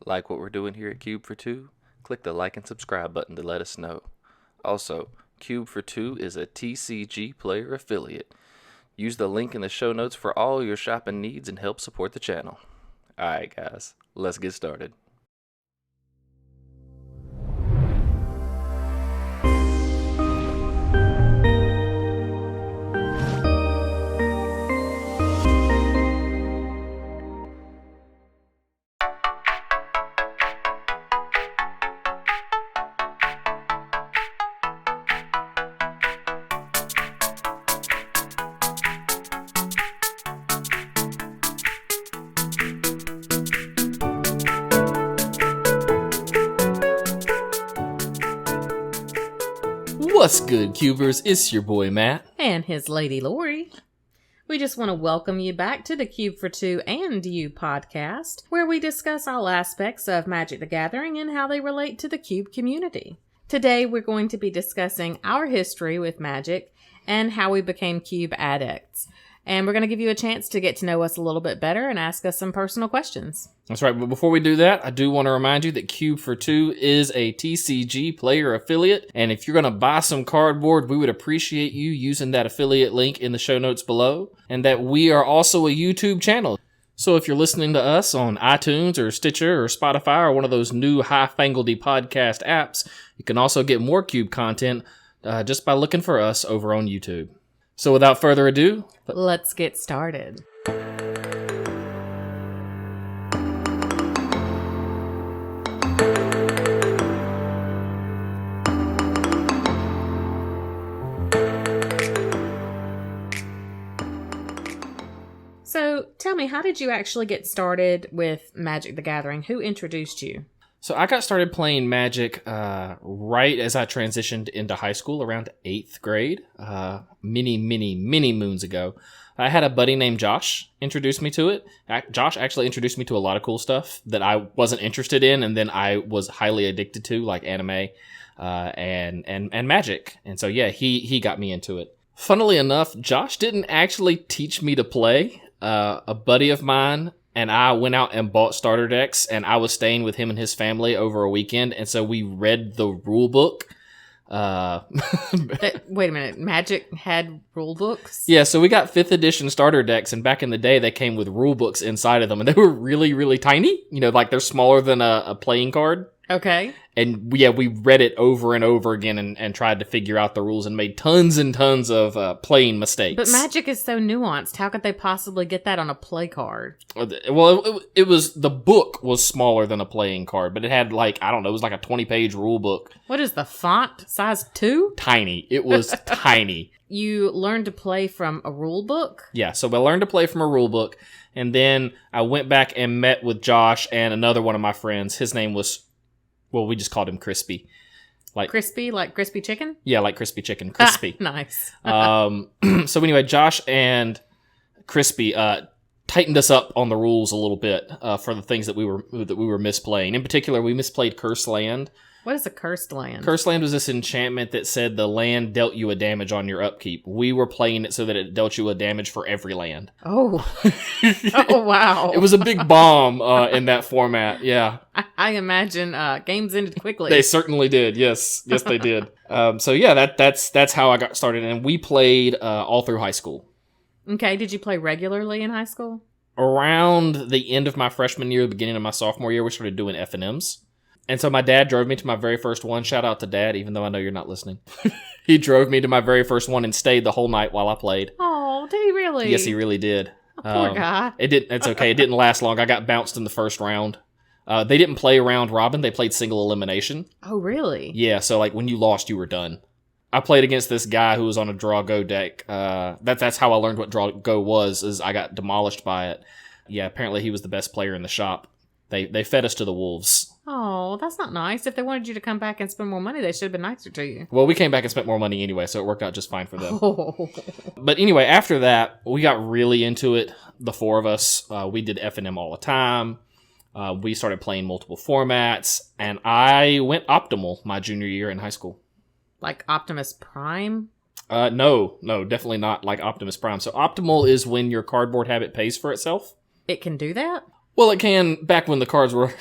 Like what we're doing here at Cube for Two? Click the like and subscribe button to let us know. Also, Cube for Two is a TCG player affiliate. Use the link in the show notes for all your shopping needs and help support the channel. Alright guys, let's get started. What's good, Cubers? It's your boy Matt. And his lady Lori. We just want to welcome you back to the Cube for Two and You podcast, where we discuss all aspects of Magic the Gathering and how they relate to the Cube community. Today we're going to be discussing our history with Magic and how we became Cube addicts. And we're going to give you a chance to get to know us a little bit better and ask us some personal questions. That's right, but before we do that, I do want to remind you that Cube for Two is a TCG player affiliate, and if you're going to buy some cardboard, we would appreciate you using that affiliate link in the show notes below, and that we are also a YouTube channel. So if you're listening to us on iTunes or Stitcher or Spotify or one of those new high-fangledy podcast apps, you can also get more Cube content just by looking for us over on YouTube. So without further ado, let's get started. So tell me, how did you actually get started with Magic the Gathering? Who introduced you? So I got started playing Magic right as I transitioned into high school, around 8th grade, many moons ago. I had a buddy named Josh introduce me to it. Josh actually introduced me to a lot of cool stuff that I wasn't interested in, and then I was highly addicted to, like anime and Magic. And so yeah, he got me into it. Funnily enough, Josh didn't actually teach me to play. A buddy of mine and I went out and bought starter decks, and I was staying with him and his family over a weekend, and so we read the rule book. Wait a minute, Magic had rule books? Yeah, so we got 5th edition starter decks, and back in the day, they came with rule books inside of them, and they were really, really tiny. You know, like they're smaller than a playing card. Okay. And yeah, we read it over and over again and tried to figure out the rules and made tons and tons of playing mistakes. But Magic is so nuanced. How could they possibly get that on a play card? Well, it was, the book was smaller than a playing card, but it had like, I don't know, it was like a 20-page rule book. What is the font? Size 2? Tiny. It was tiny. You learned to play from a rule book? Yeah, so I learned to play from a rule book, and then I went back and met with Josh and another one of my friends. His name was, well, we just called him Crispy. Crispy? Like crispy chicken? Yeah, like crispy chicken. Crispy. Nice. So anyway, Josh and Crispy tightened us up on the rules a little bit for the things that we were misplaying. In particular, we misplayed Cursed Land. What is a cursed land? Cursed Land was this enchantment that said the land dealt you a damage on your upkeep. We were playing it so that it dealt you a damage for every land. Oh. Oh, wow. It was a big bomb in that format, yeah. I imagine games ended quickly. They certainly did, yes. Yes, they did. So yeah, that's how I got started, and we played all through high school. Okay, did you play regularly in high school? Around the end of my freshman year, the beginning of my sophomore year, we started doing F&Ms. And so my dad drove me to my very first one. Shout out to Dad, even though I know you're not listening. He drove me to my very first one and stayed the whole night while I played. Oh, did he really? Yes, he really did. Poor guy. It's okay. It didn't last long. I got bounced in the first round. They didn't play round robin. They played single elimination. Oh, really? Yeah, so like when you lost, you were done. I played against this guy who was on a draw go deck. That's how I learned what draw go was, is I got demolished by it. Yeah, apparently he was the best player in the shop. They fed us to the wolves. Oh, that's not nice. If they wanted you to come back and spend more money, they should have been nicer to you. Well, we came back and spent more money anyway, so it worked out just fine for them. Oh. But anyway, after that, we got really into it, the four of us. We did F&M all the time. We started playing multiple formats, and I went optimal my junior year in high school. Like Optimus Prime? No, definitely not like Optimus Prime. So optimal is when your cardboard habit pays for itself. It can do that? Well, it can back when the cards were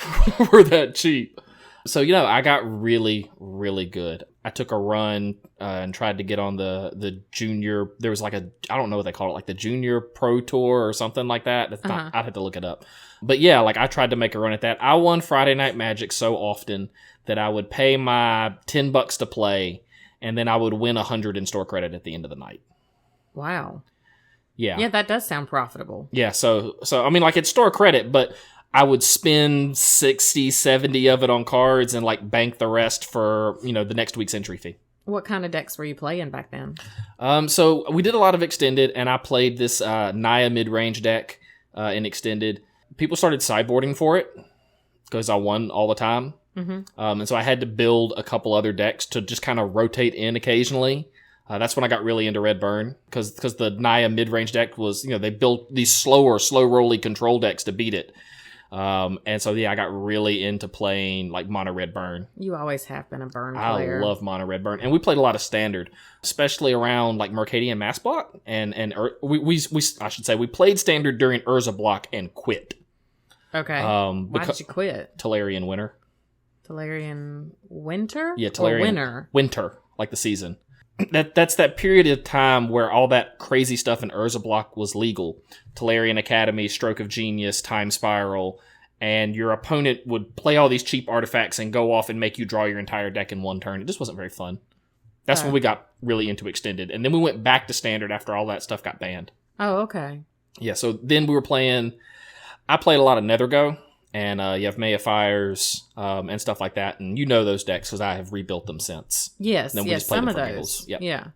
were that cheap. So, I got really, really good. I took a run and tried to get on the junior. There was I don't know what they call it, like the junior pro tour or something like that. That's not, I'd have to look it up. But yeah, I tried to make a run at that. I won Friday Night Magic so often that I would pay my $10 to play, and then I would win 100 in store credit at the end of the night. Wow. Yeah. Yeah, that does sound profitable. Yeah, so I mean, it's store credit, but I would spend 60, 70 of it on cards and bank the rest for, the next week's entry fee. What kind of decks were you playing back then? So we did a lot of extended, and I played this Naya mid-range deck in extended. People started sideboarding for it because I won all the time. Mm-hmm. And so I had to build a couple other decks to just kind of rotate in occasionally. That's when I got really into Red Burn because the Naya mid-range deck was, they built these slow-rolly control decks to beat it. And so, I got really into playing Mono Red Burn. You always have been a Burn player. I love Mono Red Burn. And we played a lot of Standard, especially around Mercadian Mass Block. And I should say, we played Standard during Urza Block and quit. Okay. Why did you quit? Tolarian Winter. Tolarian Winter? Yeah, Tolarian. Or Winter? Winter, like the season. That's that period of time where all that crazy stuff in Urza Block was legal. Tolarian Academy, Stroke of Genius, Time Spiral, and your opponent would play all these cheap artifacts and go off and make you draw your entire deck in one turn. It just wasn't very fun. That's when we got really into Extended. And then we went back to Standard after all that stuff got banned. Oh, okay. Yeah, so then we were playing... I played a lot of Nethergo, and you have May of Fires and stuff like that. And you know those decks because I have rebuilt them since. Yes, some of those. Yep. Yeah.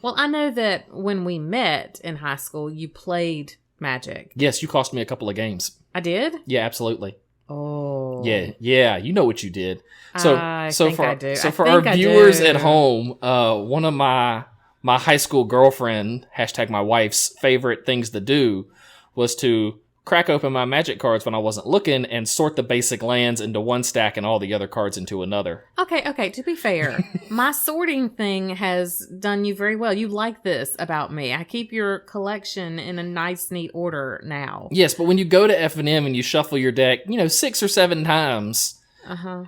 Well, I know that when we met in high school, you played Magic. Yes, you cost me a couple of games. I did? Yeah, absolutely. Oh. Yeah, you know what you did. I think I do. So for our viewers at home, one of my high school girlfriend, # my wife's favorite things to do was to crack open my Magic cards when I wasn't looking and sort the basic lands into one stack and all the other cards into another. Okay, to be fair, my sorting thing has done you very well. You like this about me. I keep your collection in a nice, neat order now. Yes, but when you go to F&M and you shuffle your deck, 6 or 7 times...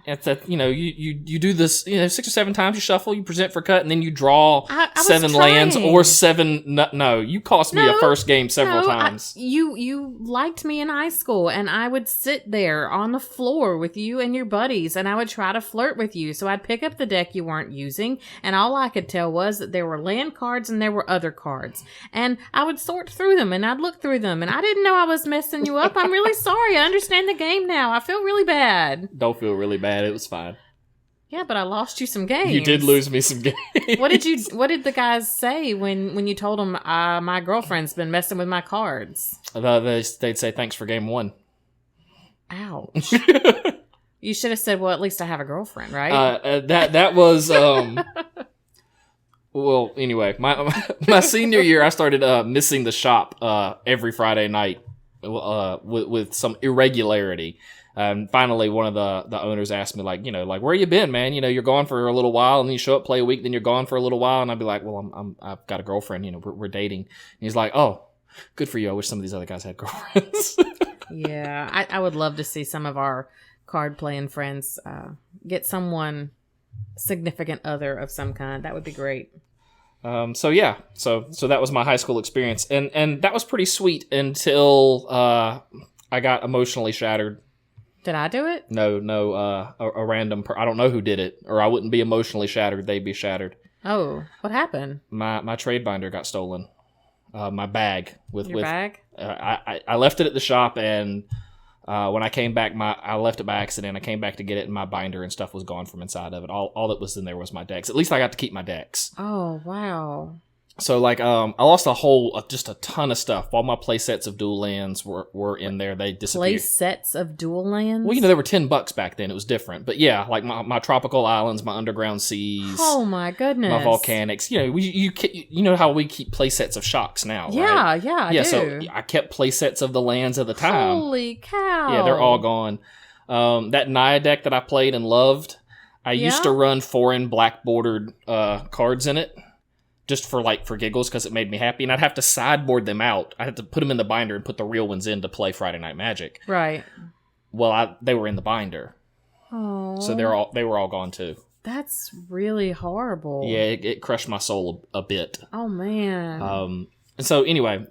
It's that you do this 6 or 7 times. You shuffle, you present for cut, and then you draw 7 lands or 7. No, you cost me a first game several times. You liked me in high school, and I would sit there on the floor with you and your buddies, and I would try to flirt with you. So I'd pick up the deck you weren't using, and all I could tell was that there were land cards and there were other cards, and I would sort through them and I'd look through them, and I didn't know I was messing you up. I'm really sorry. I understand the game now. I feel really bad. Don't feel really bad. It was fine. Yeah, but I lost you some games. You did lose me some games. What did the guys say when you told them my girlfriend's been messing with my cards? They'd say thanks for game 1. Ouch. You should have said, well, at least I have a girlfriend, right? That was well, anyway, my senior year I started missing the shop every Friday night with some irregularity. Finally, one of the owners asked me, where you been, man? You're gone for a little while, and then you show up, play a week, then you're gone for a little while, and I'd be like, well, I've got a girlfriend. We're dating. And he's like, oh, good for you. I wish some of these other guys had girlfriends. Yeah, I would love to see some of our card playing friends get someone significant other of some kind. That would be great. So that was my high school experience, and that was pretty sweet until I got emotionally shattered. Did I do it? No, a random I don't know who did it, or I wouldn't be emotionally shattered. They'd be shattered. Oh, what happened? My trade binder got stolen. My bag Your bag? I left it at the shop, and when I came back, I left it by accident. I came back to get it, and my binder and stuff was gone from inside of it. All that was in there was my decks. At least I got to keep my decks. Oh, wow. So, I lost just a ton of stuff. All my play sets of dual lands were in there. They disappeared. Play sets of dual lands? Well, there were $10 back then. It was different. But yeah, my tropical islands, my underground seas. Oh, my goodness. My volcanics. You know how we keep play sets of shocks now, right? Yeah, I do. So I kept play sets of the lands at the time. Holy cow. Yeah, they're all gone. That Naya deck that I played and loved, I used to run foreign black bordered cards in it. just for giggles because it made me happy. And I'd have to sideboard them out. I had to put them in the binder and put the real ones in to play Friday Night Magic. Right. Well, they were in the binder. Oh. So they were all gone too. That's really horrible. Yeah, it crushed my soul a bit. Oh, man. And so anyway,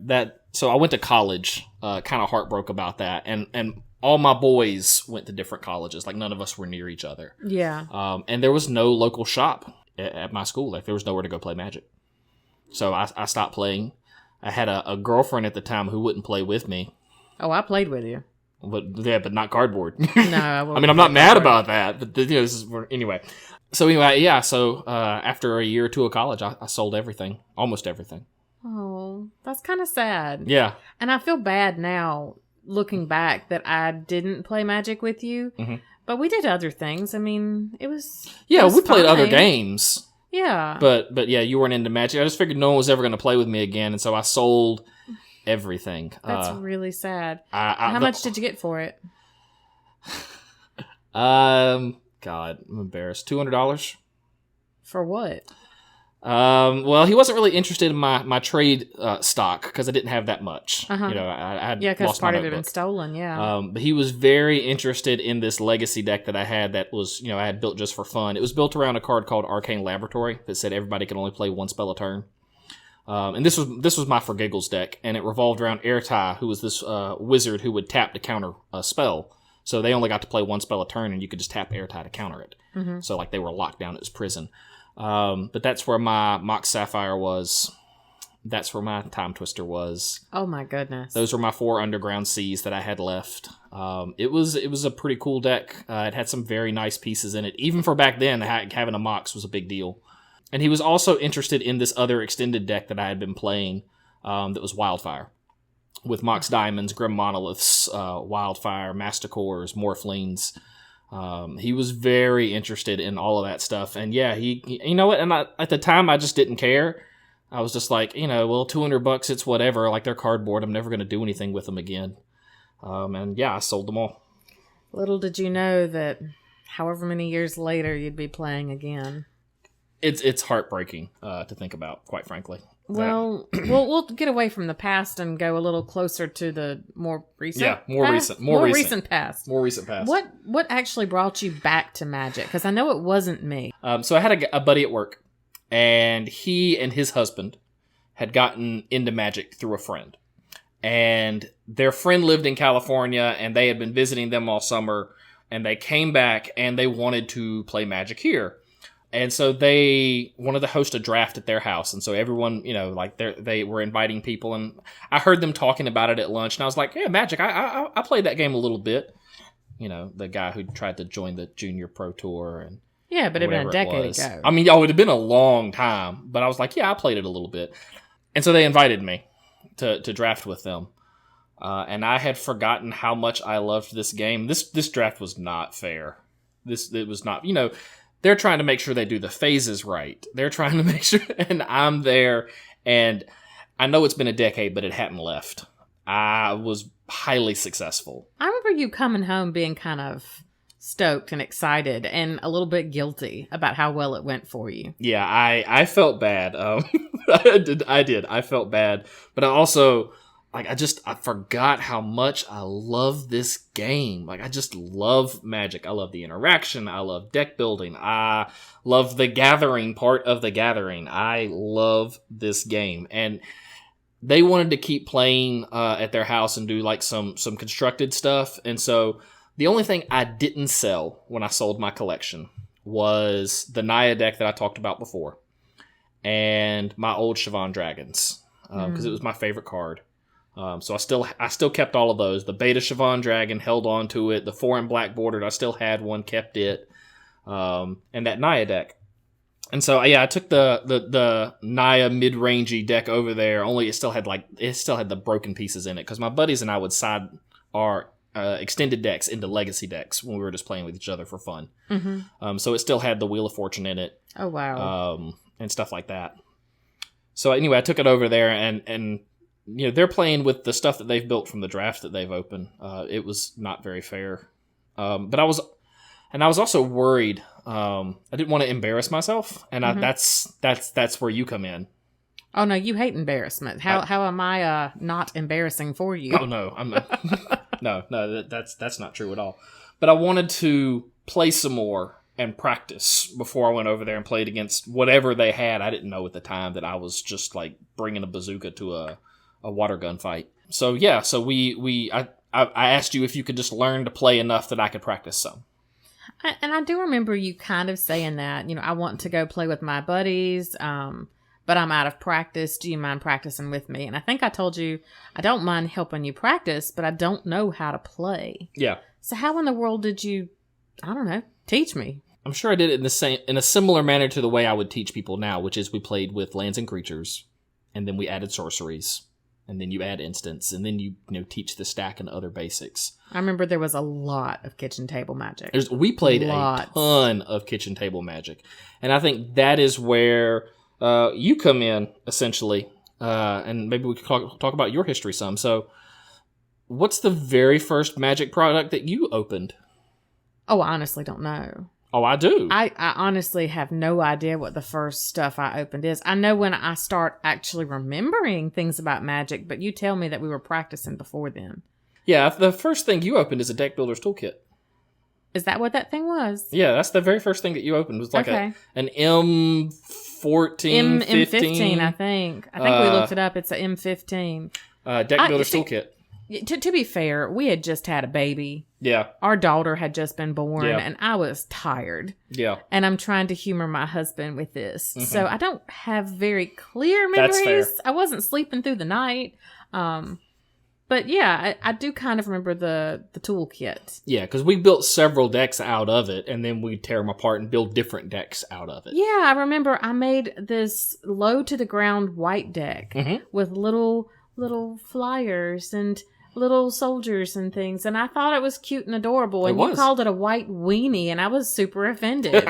so I went to college, kind of heartbroken about that. And all my boys went to different colleges. Like, none of us were near each other. Yeah. And there was no local shop at my school. Like, there was nowhere to go play Magic. So I stopped playing. I had a girlfriend at the time who wouldn't play with me. Oh, I played with you. But not cardboard. No, I mean, I'm not mad about that. But this is anyway. So anyway, yeah. So after a year or two of college, I sold everything, almost everything. Oh, that's kind of sad. Yeah. And I feel bad now, looking back, that I didn't play Magic with you. Mm-hmm. But we did other things. I mean, it was... Yeah, we played fine. other games. Yeah. But yeah, you weren't into Magic. I just figured no one was ever going to play with me again, and so I sold everything. That's really sad. How much did you get for it? God, I'm embarrassed. $200. For what? Well, he wasn't really interested in my trade stock because I didn't have that much. Uh-huh. You know, I had Yeah, because lost my part of it had been notebook. stolen, yeah. But he was very interested in this legacy deck that I had that was, I had built just for fun. It was built around a card called Arcane Laboratory that said everybody can only play one spell a turn. And this was my For Giggles deck, and it revolved around Airtie, who was this wizard who would tap to counter a spell. So they only got to play one spell a turn, and you could just tap Airtie to counter it. Mm-hmm. So they were locked down at his prison. But that's where my Mox Sapphire was. That's where my Time Twister was. Oh my goodness. Those were my 4 Underground Seas that I had left. It was a pretty cool deck. It had some very nice pieces in it. Even for back then, having a Mox was a big deal. And he was also interested in this other extended deck that I had been playing that was Wildfire. With Mox Diamonds, Grim Monoliths, Wildfire, Masticores, Morphlings. He was very interested in all of that stuff. And yeah, he you know what? And at the time, I just didn't care. I was just like, well, $200, it's whatever. Like, they're cardboard. I'm never going to do anything with them again. And yeah, I sold them all. Little did you know that however many years later you'd be playing again. It's heartbreaking to think about, quite frankly. Well, we'll get away from the past and go a little closer to the more recent. Yeah, more past? recent past. More recent past. What actually brought you back to Magic? Because I know it wasn't me. So I had a buddy at work, and he and his husband had gotten into Magic through a friend, and their friend lived in California, and they had been visiting them all summer, and they came back and they wanted to play Magic here. And so they wanted to host a draft at their house. And so everyone, they were inviting people. And I heard them talking about it at lunch. And I was like, yeah, Magic, I played that game a little bit. The guy who tried to join the Junior Pro Tour. And yeah, but it had been a decade ago. I mean, it had been a long time. But I was like, yeah, I played it a little bit. And so they invited me to draft with them. And I had forgotten how much I loved this game. This draft was not fair. It was not, they're trying to make sure they do the phases right. They're trying to make sure, and I'm there, and I know it's been a decade, but it hadn't left. I was highly successful. I remember you coming home being kind of stoked and excited and a little bit guilty about how well it went for you. Yeah, I felt bad. I did. I felt bad, but I also... I forgot how much I love this game. I just love Magic. I love the interaction. I love deck building. I love the gathering part of the gathering. I love this game. And they wanted to keep playing at their house and do some constructed stuff. And so the only thing I didn't sell when I sold my collection was the Naya deck that I talked about before. And my old Siobhan Dragons. Because it was my favorite card. So I still kept all of those. The Beta Siobhan Dragon, held on to it. The 4 and black bordered, I still had one, kept it. And that Naya deck. And so I took the Naya mid-rangey deck over there. Only it still had the broken pieces in it because my buddies and I would side our extended decks into legacy decks when we were just playing with each other for fun. Mm-hmm. So it still had the Wheel of Fortune in it. Oh wow! And stuff like that. So anyway, I took it over there and they're playing with the stuff that they've built from the draft that they've opened. It was not very fair. But I was also worried. I didn't want to embarrass myself, and that's where you come in. Oh no, you hate embarrassment. How am I not embarrassing for you? Oh no, I'm not. No, that's not true at all. But I wanted to play some more and practice before I went over there and played against whatever they had. I didn't know at the time that I was just like bringing a bazooka to a water gun fight. So yeah, so I asked you if you could just learn to play enough that I could practice some. And I do remember you kind of saying that, I want to go play with my buddies, but I'm out of practice. Do you mind practicing with me? And I think I told you I don't mind helping you practice, but I don't know how to play. Yeah. So how in the world did you, I don't know, teach me? I'm sure I did it in a similar manner to the way I would teach people now, which is we played with lands and creatures, and then we added sorceries, and then you add instants, and then you teach the stack and other basics. I remember there was a lot of kitchen table magic. We played a ton of kitchen table magic, and I think that is where you come in, essentially, and maybe we could talk about your history some. So, what's the very first magic product that you opened? Oh, I honestly don't know. Oh, I do. I honestly have no idea what the first stuff I opened is. I know when I start actually remembering things about magic, but you tell me that we were practicing before then. Yeah, the first thing you opened is a deck builder's toolkit. Is that what that thing was? Yeah, that's the very first thing that you opened. It was like an M14, M15, I think. I think we looked it up. It's an M15. Deck builder's toolkit. To be fair, we had just had a baby. Yeah. Our daughter had just been born, and I was tired. Yeah. And I'm trying to humor my husband with this. Mm-hmm. So I don't have very clear memories. That's fair. I wasn't sleeping through the night. But yeah, I do kind of remember the toolkit. Yeah, because we built several decks out of it, and then we tear them apart and build different decks out of it. Yeah, I remember I made this low-to-the-ground white deck with little flyers and little soldiers and things, and I thought it was cute and adorable, and you called it a white weenie, and I was super offended.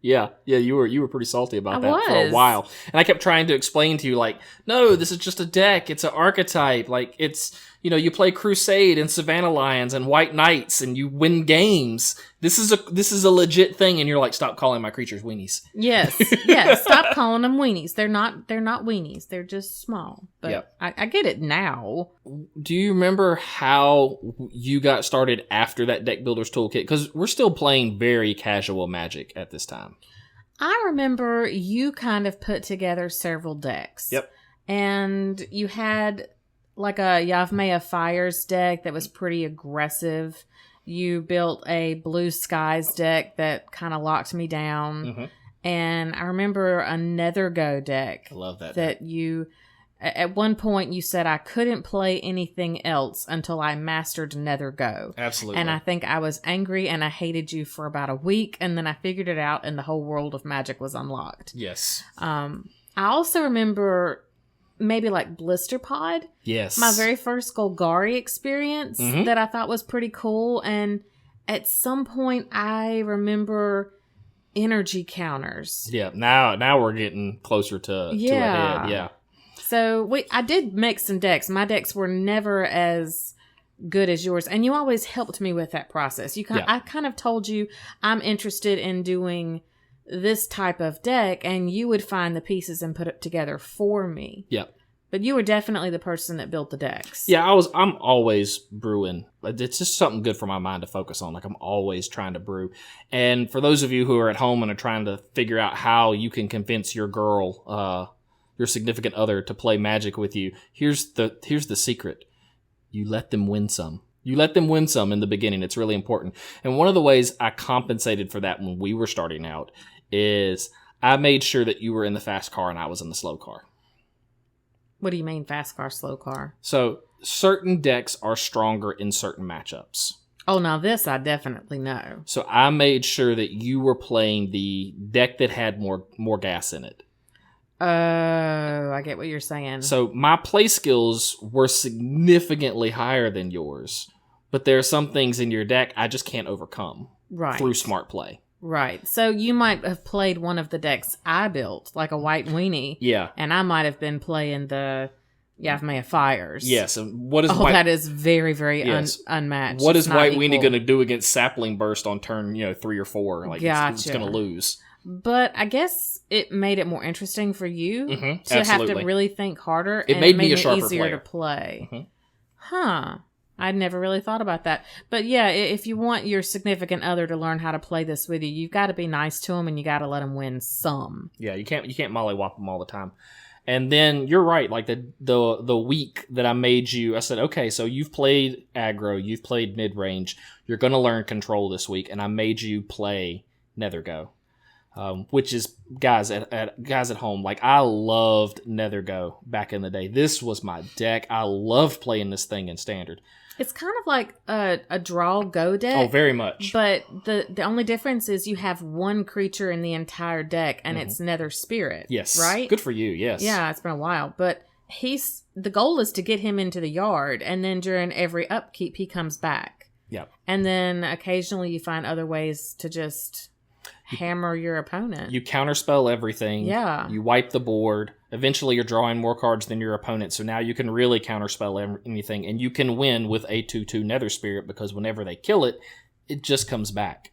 Yeah, you were pretty salty about that for a while. And I kept trying to explain to you, like, no, this is just a deck. It's an archetype. Like, it's, you play Crusade and Savannah Lions and White Knights and you win games. This is a legit thing. And you're like, stop calling my creatures weenies. Yes. Stop calling them weenies. They're not weenies. They're just small. But yep. I get it now. Do you remember how you got started after that deck builder's toolkit? Because we're still playing very casual Magic at this time. I remember you kind of put together several decks. Yep. And you had like a Yavmaya Fires deck that was pretty aggressive. You built a Blue Skies deck that kind of locked me down. Mm-hmm. And I remember a Nethergo deck. I love that deck. You, at one point, you said I couldn't play anything else until I mastered Nethergo. Absolutely. And I think I was angry and I hated you for about a week. And then I figured it out and the whole world of Magic was unlocked. Yes. I also remember maybe like Blister Pod. Yes. My very first Golgari experience that I thought was pretty cool. And at some point I remember energy counters. Yeah. Now we're getting closer to a head. Yeah. So I did make some decks. My decks were never as good as yours. And you always helped me with that process. I kind of told you I'm interested in doing this type of deck, and you would find the pieces and put it together for me. Yeah. But you were definitely the person that built the decks. Yeah, I'm always brewing. It's just something good for my mind to focus on. Like, I'm always trying to brew. And for those of you who are at home and are trying to figure out how you can convince your girl, your significant other, to play Magic with you, here's the secret. You let them win some. You let them win some in the beginning. It's really important. And one of the ways I compensated for that when we were starting out is I made sure that you were in the fast car and I was in the slow car. What do you mean fast car, slow car? So certain decks are stronger in certain matchups. Oh, now this I definitely know. So I made sure that you were playing the deck that had more gas in it. Oh, I get what you're saying. So my play skills were significantly higher than yours, but there are some things in your deck I just can't overcome through smart play. Right. So you might have played one of the decks I built, like a White Weenie. Yeah. And I might have been playing the Yavmaya Fires. Yes. And what is that is very, very unmatched. What is White Weenie going to do against Sapling Burst on turn 3 or 4? Like, it's going to lose. But I guess it made it more interesting for you to have to absolutely. really think harder. It and made me a sharper easier player. to play. Mhm. Huh. I'd never really thought about that. But yeah, if you want your significant other to learn how to play this with you, you've got to be nice to them and you got to let them win some. Yeah, you can't mollywop them all the time. And then you're right, like the week that I made you, I said, okay, so you've played aggro, you've played mid-range, you're going to learn control this week, and I made you play Nethergo, which is, guys at home, like I loved Nethergo back in the day. This was my deck. I loved playing this thing in Standard. It's kind of like a draw go deck. Oh, very much. But the only difference is you have one creature in the entire deck, and it's Nether Spirit. Yes. Right? Good for you, yes. Yeah, it's been a while. But the goal is to get him into the yard, and then during every upkeep, he comes back. Yep. And then occasionally you find other ways to just hammer your opponent. You counterspell everything. Yeah. You wipe the board. Eventually, you're drawing more cards than your opponent, so now you can really counterspell anything, and you can win with a 2/2 Nether Spirit because whenever they kill it, it just comes back.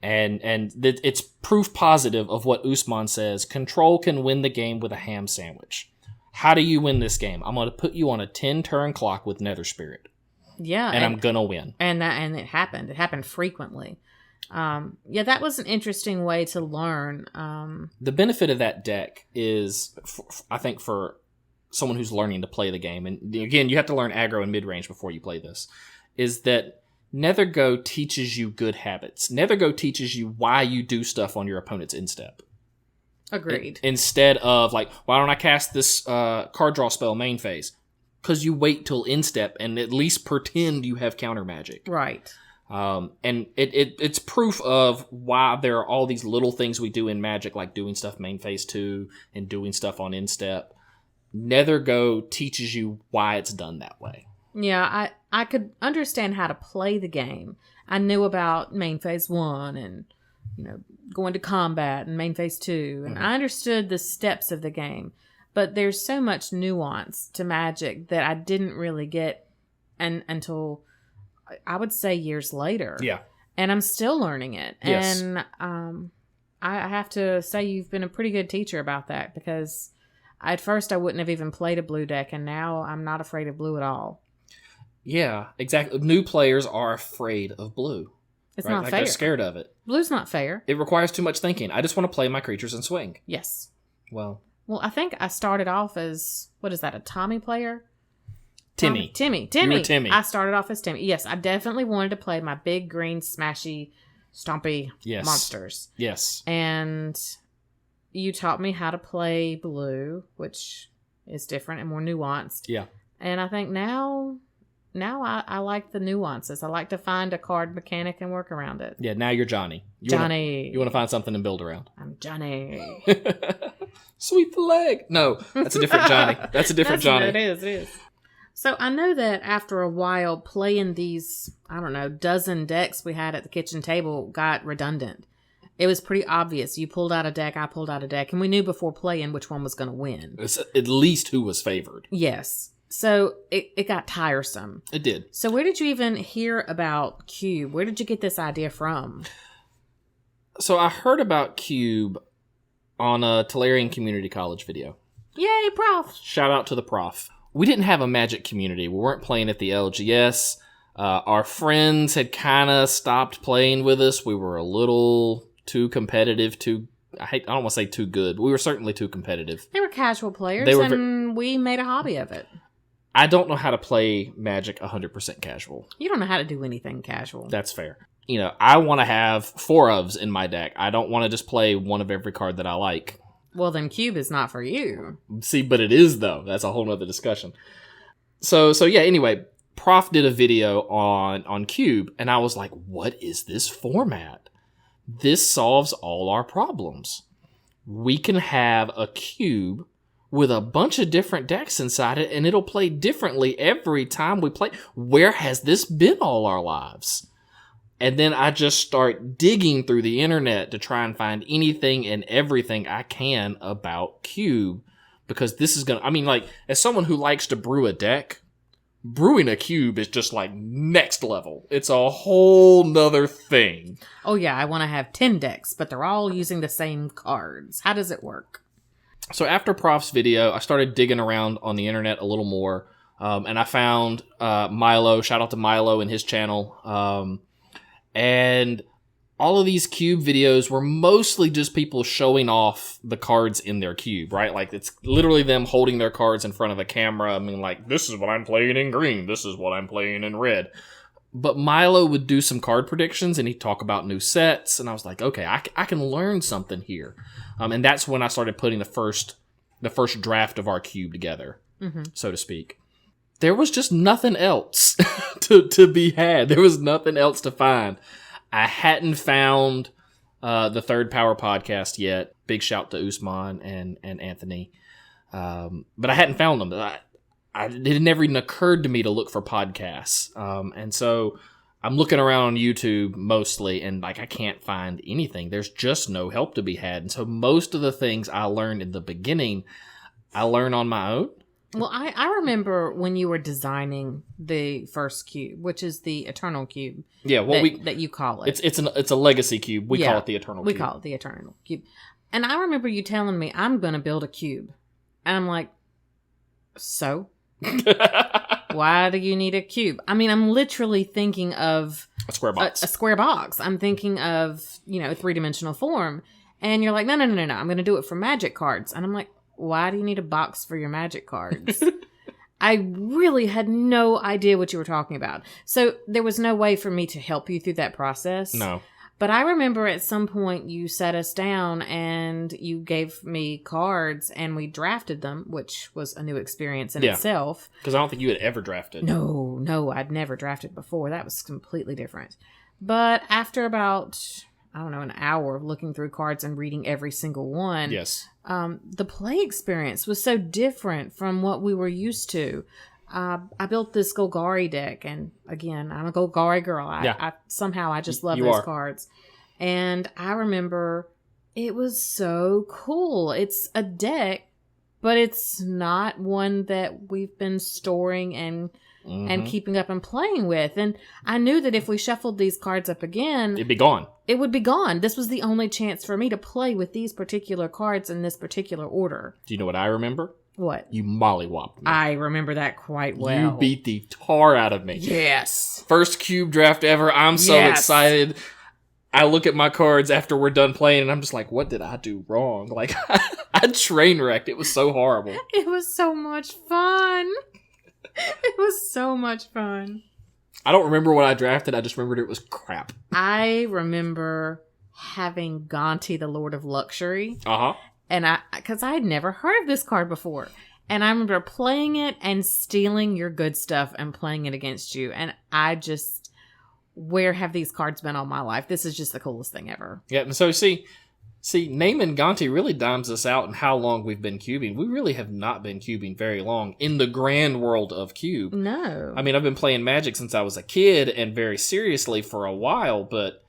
And it's proof positive of what Usman says. Control can win the game with a ham sandwich. How do you win this game? I'm going to put you on a 10-turn clock with Nether Spirit. Yeah. And I'm going to win. And it happened. It happened frequently. Yeah, that was an interesting way to learn. The benefit of that deck is, I think, for someone who's learning to play the game, and again, you have to learn aggro and mid-range before you play this, is that Nethergo teaches you good habits. Nethergo teaches you why you do stuff on your opponent's instep. Agreed. Instead of, like, why don't I cast this card draw spell main phase? Because you wait till instep and at least pretend you have counter magic. Right. And it's proof of why there are all these little things we do in Magic, like doing stuff main phase 2 and doing stuff on instep. Nethergo teaches you why it's done that way. Yeah, I could understand how to play the game. I knew about main phase 1 and, going to combat and main phase 2. And I understood the steps of the game. But there's so much nuance to Magic that I didn't really get until, I would say, years later. Yeah. And I'm still learning it. Yes. And I have to say you've been a pretty good teacher about that, because at first I wouldn't have even played a blue deck, and now I'm not afraid of blue at all. Yeah, exactly. New players are afraid of blue. It's right? not like fair. They're scared of it. Blue's not fair. It requires too much thinking. I just want to play my creatures and swing. Yes. Well, I think I started off as, what is that, a Tommy player? Timmy. Timmy. You were Timmy. I started off as Timmy. Yes, I definitely wanted to play my big, green, smashy, stompy monsters. Yes. And you taught me how to play blue, which is different and more nuanced. Yeah. And I think now I like the nuances. I like to find a card mechanic and work around it. Yeah, now you're Johnny. You want to find something to build around. I'm Johnny. Sweep the leg. No, that's a different Johnny. That's a different Johnny. It is. So I know that after a while, playing these, dozen decks we had at the kitchen table got redundant. It was pretty obvious. You pulled out a deck, I pulled out a deck, and we knew before playing which one was going to win. It's at least who was favored. Yes. So it got tiresome. It did. So where did you even hear about Cube? Where did you get this idea from? So I heard about Cube on a Tolarian Community College video. Yay, prof! Shout out to the prof. We didn't have a Magic community. We weren't playing at the LGS. Our friends had kind of stopped playing with us. We were a little too competitive, I don't want to say too good, but we were certainly too competitive. They were casual players, we made a hobby of it. I don't know how to play Magic 100% casual. You don't know how to do anything casual. That's fair. I want to have 4 ofs in my deck. I don't want to just play one of every card that I like. Well, then Cube is not for you. See, but it is, though. That's a whole nother discussion. So yeah, anyway, Prof did a video on Cube, and I was like, what is this format? This solves all our problems. We can have a cube with a bunch of different decks inside it, and it'll play differently every time we play. Where has this been all our lives? And then I just start digging through the internet to try and find anything and everything I can about Cube, because this is as someone who likes to brew a deck, brewing a cube is just like next level. It's a whole nother thing. Oh yeah, I want to have 10 decks, but they're all using the same cards. How does it work? So after Prof's video, I started digging around on the internet a little more, and I found Milo. Shout out to Milo and his channel. And all of these cube videos were mostly just people showing off the cards in their cube, right? Like, it's literally them holding their cards in front of a camera. I mean, like, this is what I'm playing in green. This is what I'm playing in red. But Milo would do some card predictions, and he'd talk about new sets. And I was like, okay, I can learn something here. And that's when I started putting the first draft of our cube together, so to speak. There was just nothing else to be had. There was nothing else to find. I hadn't found the Third Power podcast yet. Big shout to Usman and Anthony. But I hadn't found them. It never even occurred to me to look for podcasts. And so I'm looking around on YouTube mostly, and like I can't find anything. There's just no help to be had. And so most of the things I learned in the beginning, I learned on my own. Well, I remember when you were designing the first cube, which is the Eternal Cube. Yeah, well, that you call it. It's a legacy cube. We call it the Eternal Cube. We call it the Eternal Cube. And I remember you telling me, I'm going to build a cube. And I'm like, so? Why do you need a cube? I mean, I'm literally thinking of a square box. A square box. I'm thinking of, three-dimensional form. And you're like, no. I'm going to do it for magic cards. And I'm like, why do you need a box for your magic cards? I really had no idea what you were talking about. So there was no way for me to help you through that process. No. But I remember at some point you sat us down and you gave me cards and we drafted them, which was a new experience in itself. Because I don't think you had ever drafted. No, I'd never drafted before. That was completely different. But after about, an hour of looking through cards and reading every single one. Yes. The play experience was so different from what we were used to. I built this Golgari deck, and again, I'm a Golgari girl. I just love those cards. And I remember it was so cool. It's a deck, but it's not one that we've been storing and keeping up and playing with. And I knew that if we shuffled these cards up again, it'd be gone. It would be gone. This was the only chance for me to play with these particular cards in this particular order. Do you know what I remember? What? You mollywopped me. I remember that quite well. You beat the tar out of me. Yes. First cube draft ever. I'm so excited. I look at my cards after we're done playing, and I'm just like, what did I do wrong? Like, I train wrecked. It was so horrible. It was so much fun. It was so much fun. I don't remember what I drafted. I just remembered it was crap. I remember having Gonti, the Lord of Luxury. Uh-huh. And because I had never heard of this card before. And I remember playing it and stealing your good stuff and playing it against you. And I just, where have these cards been all my life? This is just the coolest thing ever. Yeah, and so see, naming Gonti really dimes us out in how long we've been cubing. We really have not been cubing very long in the grand world of cube. No. I mean, I've been playing Magic since I was a kid and very seriously for a while, but,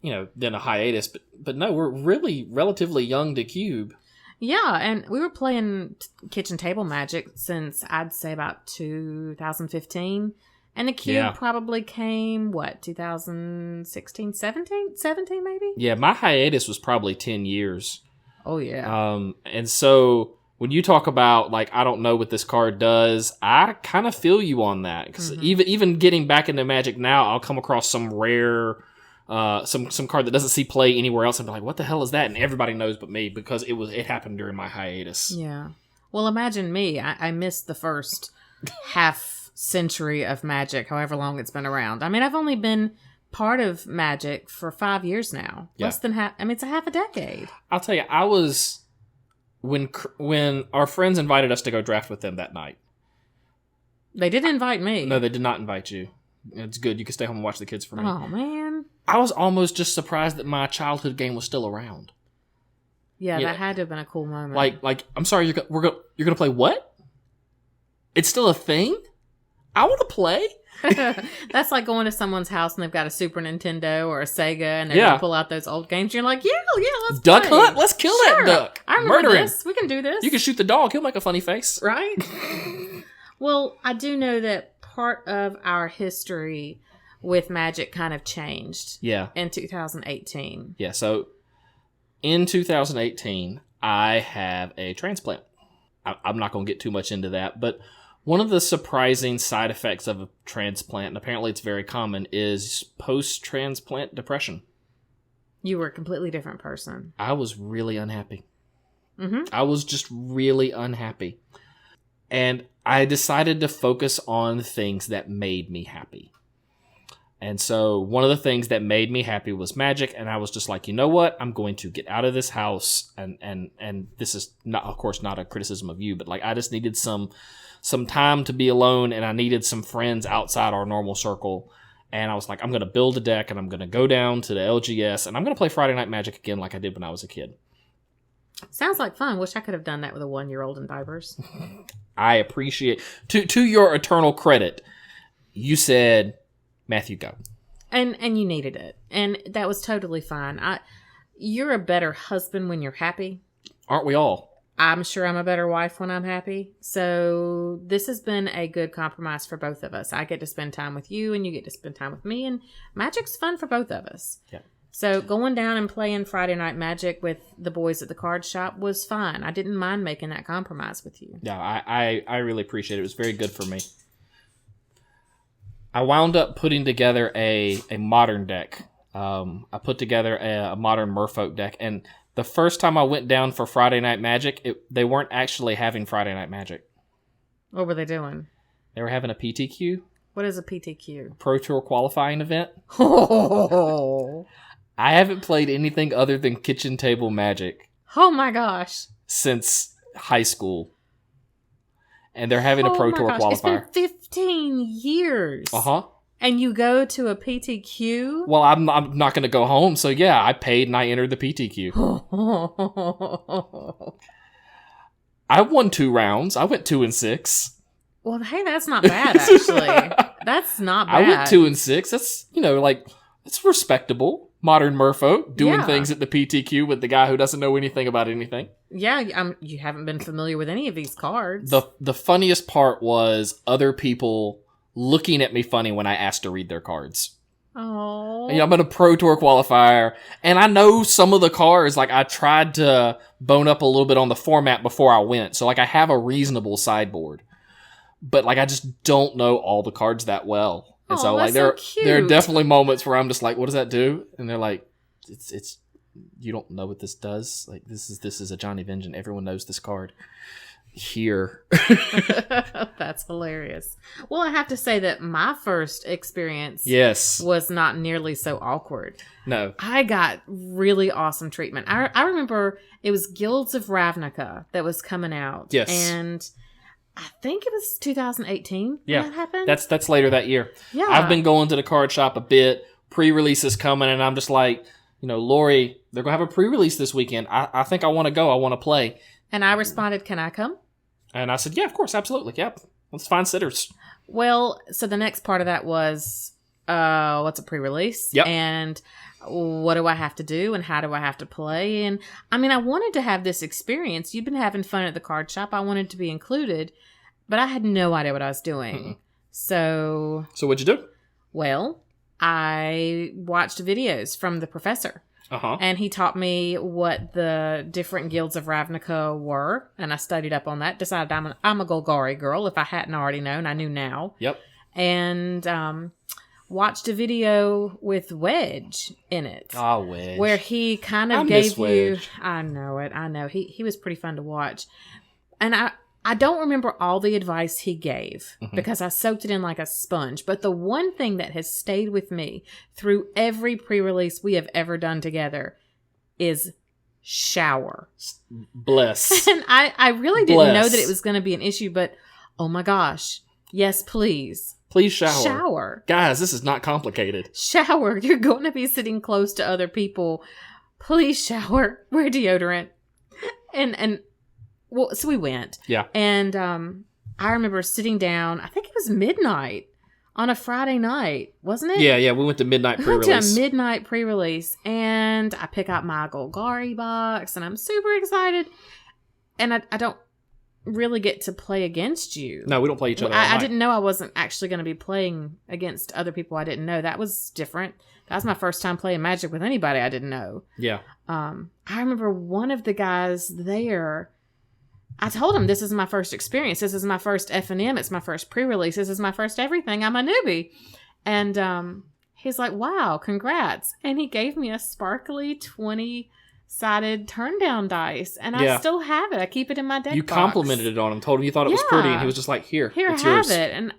then a hiatus. But no, we're really relatively young to cube. Yeah, and we were playing kitchen table Magic since I'd say about 2015. And the cube probably came, 2016, 17 maybe? Yeah, my hiatus was probably 10 years. Oh, yeah. And so when you talk about, like, I don't know what this card does, I kind of feel you on that. Because even getting back into Magic now, I'll come across some rare, some card that doesn't see play anywhere else and be like, what the hell is that? And everybody knows but me because it happened during my hiatus. Yeah. Well, imagine me. I missed the first half century of Magic, however long it's been around. I mean, I've only been part of Magic for 5 years now. Yeah. Less than half. I mean, it's a half a decade. I'll tell you, I was when our friends invited us to go draft with them that night. They didn't invite me. No, they did not invite you. It's good. You can stay home and watch the kids for me. Oh man, I was almost just surprised that my childhood game was still around. Yeah, that had to have been a cool moment. Like, I'm sorry, you're gonna play what? It's still a thing? I want to play. That's like going to someone's house and they've got a Super Nintendo or a Sega and they're going to pull out those old games. You're like, let's Duck play. Hunt? Let's kill that duck. I remember Murder this. him. We can do this. You can shoot the dog. He'll make a funny face. Right? Well, I do know that part of our history with Magic kind of changed Yeah. in 2018. Yeah, so in 2018, I have a transplant. I'm not going to get too much into that, but one of the surprising side effects of a transplant, and apparently it's very common, is post-transplant depression. You were a completely different person. I was really unhappy. Mm-hmm. I was just really unhappy. And I decided to focus on things that made me happy. And so one of the things that made me happy was Magic, and I was just like, you know what? I'm going to get out of this house, and this is not, of course, not a criticism of you, but like I just needed some time to be alone, and I needed some friends outside our normal circle. And I was like, I'm going to build a deck, and I'm going to go down to the LGS, and I'm going to play Friday Night Magic again like I did when I was a kid. Sounds like fun. Wish I could have done that with a 1-year-old in diapers. I appreciate, to your eternal credit, you said, Matthew, go. And you needed it. And that was totally fine. You're a better husband when you're happy. Aren't we all? I'm sure I'm a better wife when I'm happy. So this has been a good compromise for both of us. I get to spend time with you, and you get to spend time with me. And Magic's fun for both of us. Yeah. So going down and playing Friday Night Magic with the boys at the card shop was fine. I didn't mind making that compromise with you. Yeah, I really appreciate it. It was very good for me. I wound up putting together a modern deck. I put together a modern Merfolk deck, and the first time I went down for Friday Night Magic, they weren't actually having Friday Night Magic. What were they doing? They were having a PTQ. What is a PTQ? Pro Tour qualifying event. Oh, I haven't played anything other than kitchen table Magic oh my gosh. since high school. And they're having a Pro Tour qualifier. It's been 15 years. Uh-huh. And you go to a PTQ? Well, I'm not going to go home, so yeah, I paid and I entered the PTQ. I won 2 rounds. I went 2-6. Well, hey, that's not bad, actually. That's not bad. I went 2-6. That's, it's respectable. Modern Merfolk doing things at the PTQ with the guy who doesn't know anything about anything. Yeah, you haven't been familiar with any of these cards. The funniest part was other people looking at me funny when I asked to read their cards. Oh. I'm in a Pro Tour qualifier, and I know some of the cards. Like, I tried to bone up a little bit on the format before I went, so like I have a reasonable sideboard, but like I just don't know all the cards that well. And so like there are definitely moments where I'm just like, what does that do? And they're like, it's you don't know what this does. Like this is a Johnny Vengeance. Everyone knows this card. Here. That's hilarious. Well, I have to say that my first experience was not nearly so awkward. No. I got really awesome treatment. I remember it was Guilds of Ravnica that was coming out. Yes. And I think it was 2018 when that happened. That's later that year. Yeah. I've been going to the card shop a bit. Pre-release is coming, and I'm just like, Lori, they're going to have a pre-release this weekend. I think I want to go. I want to play. And I responded, can I come? And I said, yeah, of course, absolutely. Yep. Let's find sitters. Well, so the next part of that was, what's a pre-release? Yep. And what do I have to do? And how do I have to play? And I mean, I wanted to have this experience. You've been having fun at the card shop. I wanted to be included, but I had no idea what I was doing. Mm-mm. So what'd you do? Well, I watched videos from the professor. Uh-huh. And he taught me what the different guilds of Ravnica were, and I studied up on that. Decided I'm a Golgari girl. If I hadn't already known, I knew now. Yep. And watched a video with Wedge in it. Ah, Wedge. Where he kind of gave you... I know it. I know. He was pretty fun to watch. And I don't remember all the advice he gave because I soaked it in like a sponge. But the one thing that has stayed with me through every pre-release we have ever done together is shower. Bless. And I really didn't know that it was going to be an issue, but oh my gosh. Yes, please. Please shower. Shower. Guys, this is not complicated. Shower. You're going to be sitting close to other people. Please shower. Wear deodorant. And well, so we went. Yeah. And I remember sitting down, I think it was midnight on a Friday night, wasn't it? Yeah, we went to midnight pre-release. We went to a midnight pre-release, and I pick out my Golgari box, and I'm super excited. And I don't really get to play against you. No, we don't play each other. I didn't know I wasn't actually going to be playing against other people I didn't know. That was different. That was my first time playing Magic with anybody I didn't know. Yeah. I remember one of the guys there, I told him, this is my first experience. This is my first F&M. It's my first pre-release. This is my first everything. I'm a newbie. And he's like, wow, congrats. And he gave me a sparkly 20-sided turn-down dice. And I still have it. I keep it in my deck You box. complimented it on him, told him you thought it was pretty, and he was just like, here it's have yours. it. And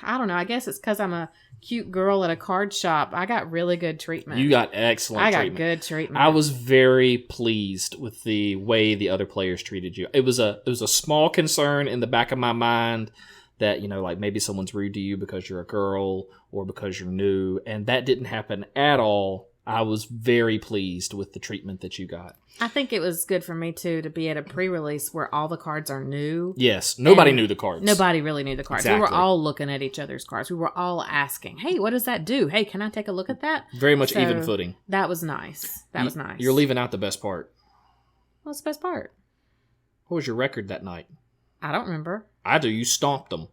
I don't know. I guess it's because I'm a cute girl at a card shop. I got really good treatment. You got excellent treatment. I got good treatment. I was very pleased with the way the other players treated you. It was a small concern in the back of my mind that, like maybe someone's rude to you because you're a girl or because you're new, and that didn't happen at all. I was very pleased with the treatment that you got. I think it was good for me, too, to be at a pre-release where all the cards are new. Yes. Nobody knew the cards. Nobody really knew the cards. Exactly. We were all looking at each other's cards. We were all asking, hey, what does that do? Hey, can I take a look at that? Very much even footing. That was nice. That was nice. You're leaving out the best part. What's the best part? What was your record that night? I don't remember. I do. You stomped them.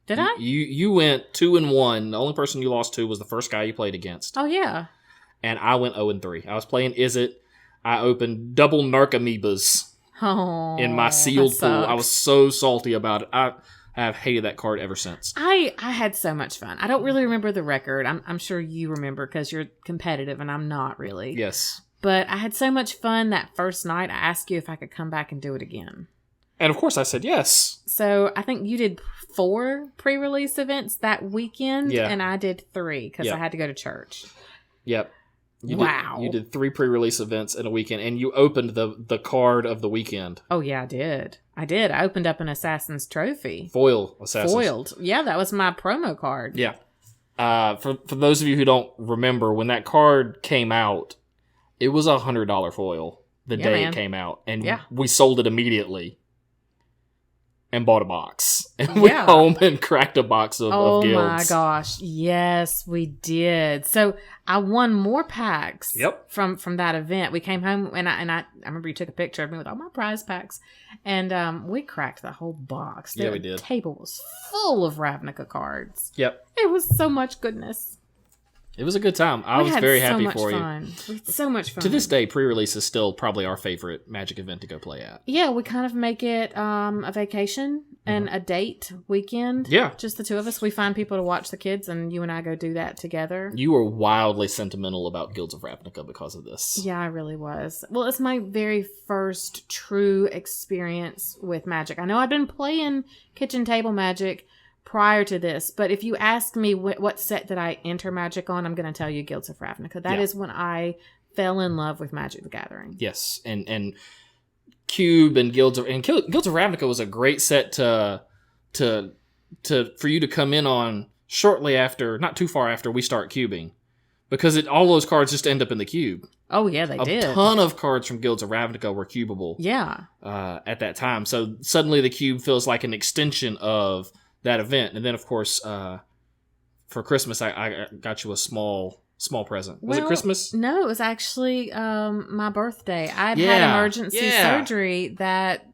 Did I? You went 2-1. The only person you lost to was the first guy you played against. Oh, yeah. And I went 0-3. I was playing Is It. I opened double Narcomoebas in my sealed pool. Sucks. I was so salty about it. I have hated that card ever since. I had so much fun. I don't really remember the record. I'm sure you remember because you're competitive and I'm not really. Yes. But I had so much fun that first night. I asked you if I could come back and do it again. And of course I said yes. So I think you did 4 pre-release events that weekend. Yeah. And I did 3 because I had to go to church. Yep. Wow. You did 3 pre-release events in a weekend, and you opened the card of the weekend. Oh, yeah, I did. I opened up an Assassin's Trophy. Foil Assassins. Foiled. Yeah, that was my promo card. Yeah. For those of you who don't remember, when that card came out, it was $100 foil the day it came out. And we sold it immediately and bought a box. And went home and cracked a box of guilds. Oh my gosh. Yes, we did. So I won more packs from that event. We came home and I remember you took a picture of me with all my prize packs. And we cracked the whole box. We did. The table was full of Ravnica cards. Yep. It was so much goodness. It was a good time. I was very happy for you. We had so much fun. To this day, pre-release is still probably our favorite Magic event to go play at. Yeah, we kind of make it a vacation and a date weekend. Yeah. Just the two of us. We find people to watch the kids, and you and I go do that together. You were wildly sentimental about Guilds of Ravnica because of this. Yeah, I really was. Well, it's my very first true experience with Magic. I know I've been playing kitchen table Magic prior to this, but if you ask me what set did I enter Magic on, I'm going to tell you Guilds of Ravnica. That is when I fell in love with Magic the Gathering. Yes, and Cube and Guilds of Ravnica was a great set for you to come in on shortly after, not too far after we start cubing, because all those cards just end up in the cube. Oh yeah, they did. A ton of cards from Guilds of Ravnica were cubable. Yeah. At that time, so suddenly the cube feels like an extension of that event. And then of course for Christmas I got you a small present. Was it Christmas? No, it was actually my birthday. I'd had emergency surgery that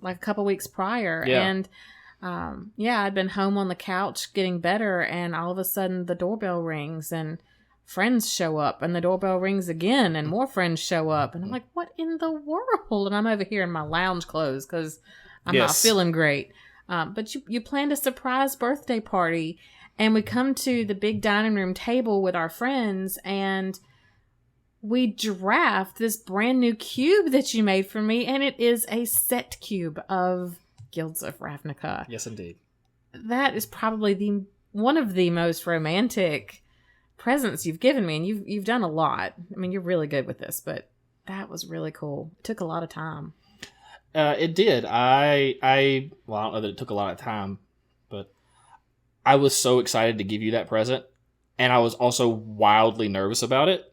like a couple weeks prior, and I'd been home on the couch getting better, and all of a sudden the doorbell rings and friends show up, and the doorbell rings again and more friends show up, and I'm like, what in the world? And I'm over here in my lounge clothes because I'm not feeling great. But you planned a surprise birthday party, and we come to the big dining room table with our friends, and we draft this brand new cube that you made for me, and it is a set cube of Guilds of Ravnica. Yes, indeed. That is probably one of the most romantic presents you've given me, and you've done a lot. I mean, you're really good with this, but that was really cool. It took a lot of time. It did. I don't know that it took a lot of time, but I was so excited to give you that present, and I was also wildly nervous about it.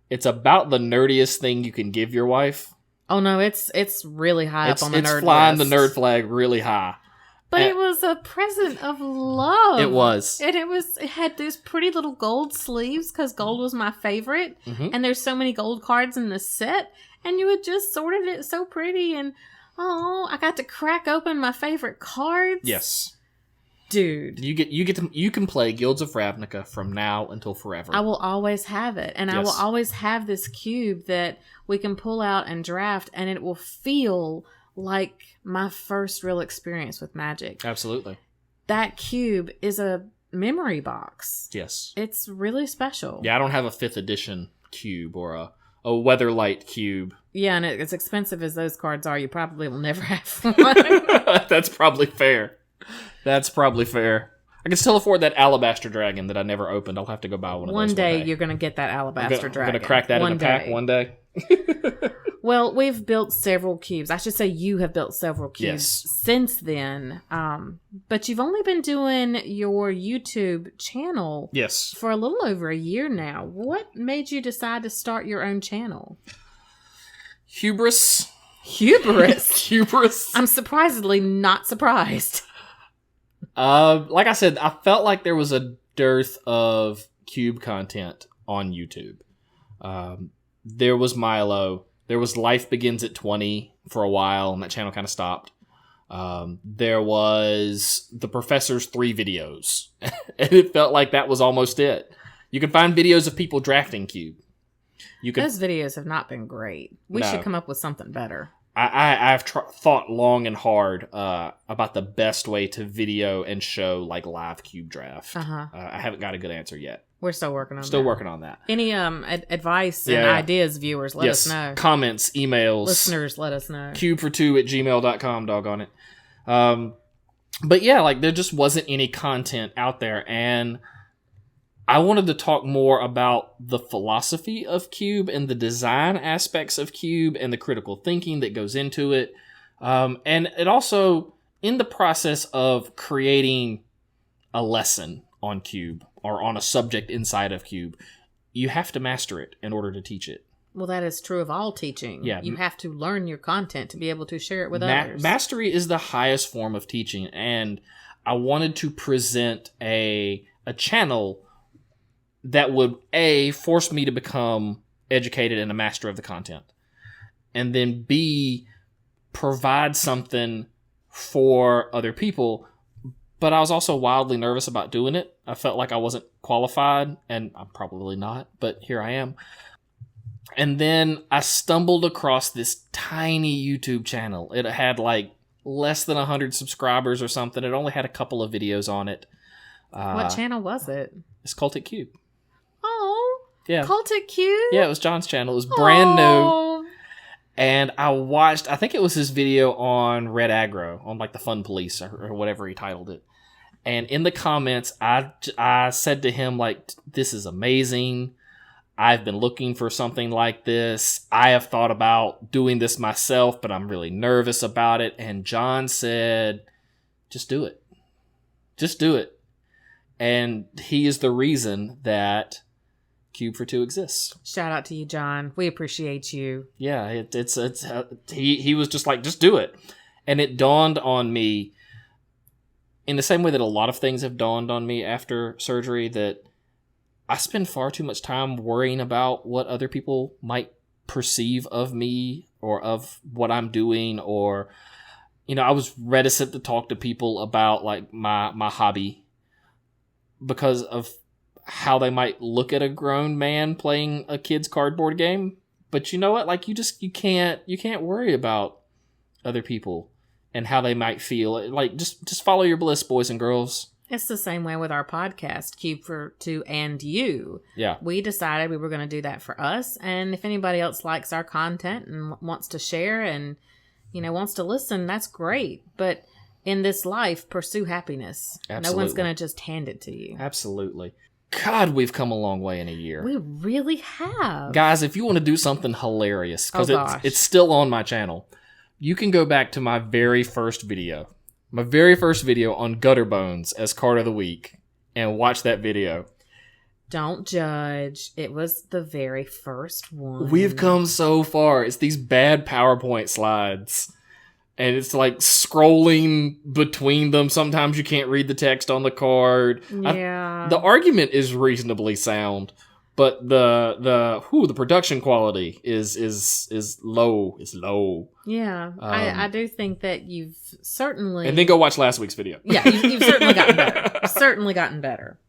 It's about the nerdiest thing you can give your wife. Oh no, it's really high up on the nerd list. It's flying the nerd flag really high. But it was a present of love. It was. And it had those pretty little gold sleeves, because gold was my favorite. Mm-hmm. And there's so many gold cards in this set. And you had just sorted it so pretty. And Oh, I got to crack open my favorite cards? Yes. Dude. You can play Guilds of Ravnica from now until forever. I will always have it. And I will always have this cube that we can pull out and draft, and it will feel like my first real experience with Magic. Absolutely. That cube is a memory box. Yes. It's really special. Yeah, I don't have a 5th edition cube or a Weatherlight cube. Yeah, and as expensive as those cards are, you probably will never have one. That's probably fair. That's probably fair. I can still afford that Alabaster Dragon that I never opened. I'll have to go buy one of those one day. You're going to get that Alabaster Dragon. I'm going to crack that in a pack one day. Well, we've built several cubes. I should say you have built several cubes since then. But you've only been doing your YouTube channel for a little over a year now. What made you decide to start your own channel? Hubris. Hubris? I'm surprisingly not surprised. Like I said, I felt like there was a dearth of cube content on YouTube. There was Milo. There was Life Begins at 20 for a while, and that channel kind of stopped. There was the Professor's 3 videos, and it felt like that was almost it. You can find videos of people drafting cube. Those videos have not been great. We should come up with something better. I've thought long and hard about the best way to video and show like live cube draft. I haven't got a good answer yet. We're still working on that. Still working on that. Any advice and ideas, viewers, let us know. Comments, emails. Listeners, let us know. Cube42@gmail.com, doggone it. But yeah, like there just wasn't any content out there, and I wanted to talk more about the philosophy of cube and the design aspects of cube and the critical thinking that goes into it. And it also, in the process of creating a lesson on cube or on a subject inside of cube, you have to master it in order to teach it. Well, that is true of all teaching. Yeah. You have to learn your content to be able to share it with others. Mastery is the highest form of teaching, and I wanted to present a channel that would, A, force me to become educated and a master of the content, and then B, provide something for other people. But I was also wildly nervous about doing it. I felt like I wasn't qualified, and I'm probably not, but here I am. And then I stumbled across this tiny YouTube channel. It had like less than 100 subscribers or something. It only had a couple of videos on it. What channel was it? It's Cultic Cube. Oh, yeah. Cultic Cube? Yeah, it was John's channel. It was brand new. And I watched, I think it was his video on Red Aggro, on like the Fun Police or whatever he titled it. And in the comments, I said to him, like, this is amazing. I've been looking for something like this. I have thought about doing this myself, but I'm really nervous about it. And John said, just do it. Just do it. And he is the reason that Cube for Two exists. Shout out to you, John. We appreciate you. Yeah, he was just like, just do it. And it dawned on me, in the same way that a lot of things have dawned on me after surgery, that I spend far too much time worrying about what other people might perceive of me or of what I'm doing. Or, you know, I was reticent to talk to people about like my hobby because of how they might look at a grown man playing a kid's cardboard game. But you know what? Like you can't worry about other people and how they might feel. Like just follow your bliss, boys and girls. It's the same way with our podcast, Cube for Two and You. Yeah. We decided we were going to do that for us. And if anybody else likes our content and wants to share and, you know, wants to listen, that's great. But in this life, pursue happiness. Absolutely. No one's going to just hand it to you. Absolutely. God, we've come a long way in a year. We really have. Guys, if you want to do something hilarious, because gosh. it's still on my channel, you can go back to my very first video. My very first video on Gutter Bones as card of the week and watch that video. Don't judge. It was the very first one. We've come so far. It's these bad PowerPoint slides. And it's like scrolling between them. Sometimes you can't read the text on the card. Yeah. The argument is reasonably sound. but the production quality is low. Is low. Yeah, I do think that you've certainly... And then go watch last week's video. Yeah, you've certainly gotten better. Certainly gotten better.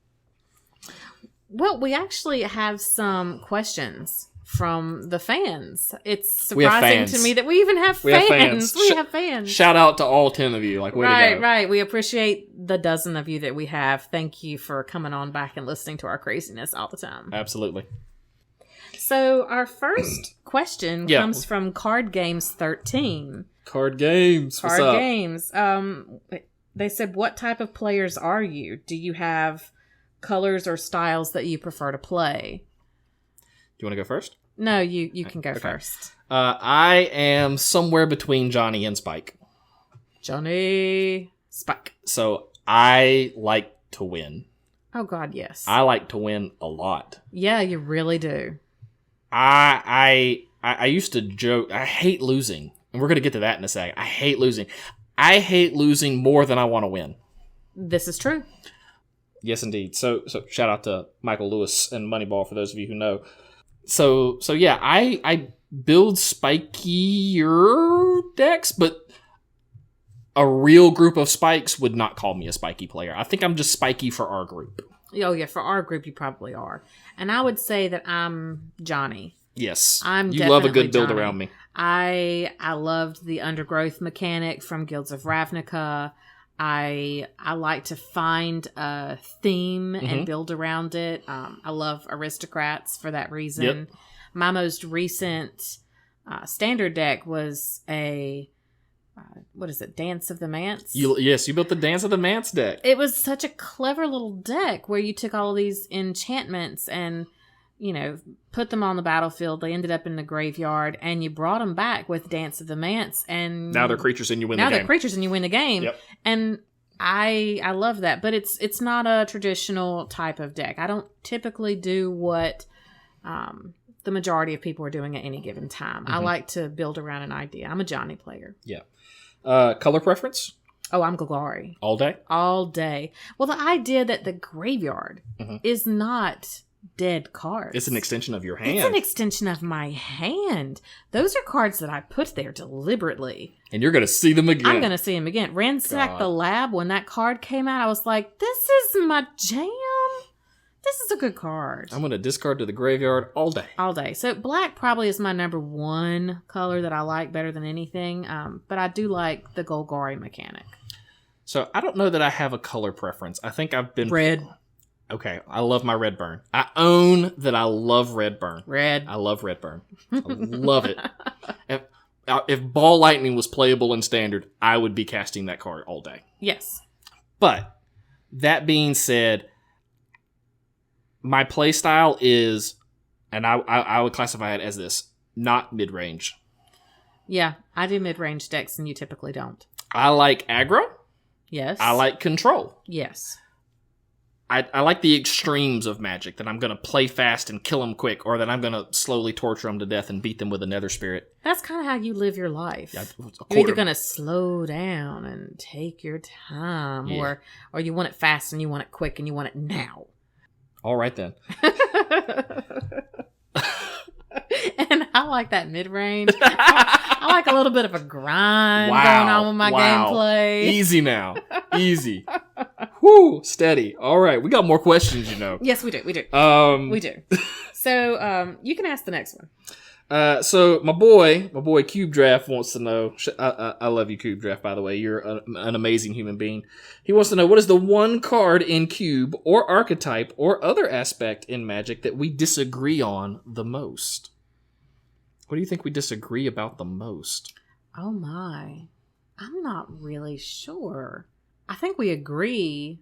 Well, we actually have some questions from the fans. It's surprising to me that we even have fans. We have fans. Shout out to all 10 of you. Like, way to go. Right. We appreciate the dozen of you that we have. Thank you for coming on back and listening to our craziness all the time. Absolutely. So our first question comes from Card Games 13. Card Games. What's up? Card Games. They said, what type of players are you? Do you have colors or styles that you prefer to play? Do you want to go first? No, you can go first. I am somewhere between Johnny and Spike. Johnny Spike. So I like to win. Oh, God, yes. I like to win a lot. Yeah, you really do. I used to joke. I hate losing. And we're going to get to that in a second. I hate losing. I hate losing more than I want to win. This is true. Yes, indeed. So shout out to Michael Lewis and Moneyball for those of you who know. So yeah, I build spikier decks, but a real group of spikes would not call me a spiky player. I think I'm just spiky for our group. Oh yeah, for our group you probably are. And I would say that I'm Johnny. Yes. You love a good build Johnny. around me. I loved the undergrowth mechanic from Guilds of Ravnica. I like to find a theme and build around it. I love aristocrats for that reason. Yep. My most recent standard deck was a Dance of the Manse? You built the Dance of the Manse deck. It was such a clever little deck where you took all of these enchantments and, put them on the battlefield. They ended up in the graveyard, and you brought them back with Dance of the Manse. And now they're creatures and you win the game. Now they're creatures and you win the game. Yep. And I love that, but it's not a traditional type of deck. I don't typically do what the majority of people are doing at any given time. I like to build around an idea. I'm a Johnny player. Yeah. Color preference? Oh, I'm Golgari. All day? All day. Well, the idea that the graveyard is not dead cards. It's an extension of your hand. It's an extension of my hand. Those are cards that I put there deliberately. And you're going to see them again. I'm going to see them again. Ransack the Lab, when that card came out, I was like, this is my jam. This is a good card. I'm going to discard to the graveyard all day. All day. So black probably is my number one color that I like better than anything. But I do like the Golgari mechanic. So I don't know that I have a color preference. I think I've been... Red. Okay, I love my red burn. I own that I love red burn. Red. I love red burn. I love it. If Ball Lightning was playable in Standard, I would be casting that card all day. Yes. But, that being said, my play style is, and I would classify it as this, not mid-range. Yeah, I do mid-range decks and you typically don't. I like aggro. Yes. I like control. Yes. I like the extremes of Magic, that I'm going to play fast and kill them quick, or that I'm going to slowly torture them to death and beat them with a nether spirit. That's kind of how you live your life. Yeah, you're either going to slow down and take your time, or you want it fast and you want it quick and you want it now. All right, then. And I like that mid-range. I like a little bit of a grind going on with my gameplay. Easy now. Easy. Whoo, steady. All right, we got more questions, Yes, we do. We do. We do. So, you can ask the next one. So my boy Cube Draft wants to know. I love you, Cube Draft. By the way, you're an amazing human being. He wants to know, what is the one card in Cube or archetype or other aspect in Magic that we disagree on the most? What do you think we disagree about the most? Oh my, I'm not really sure. I think we agree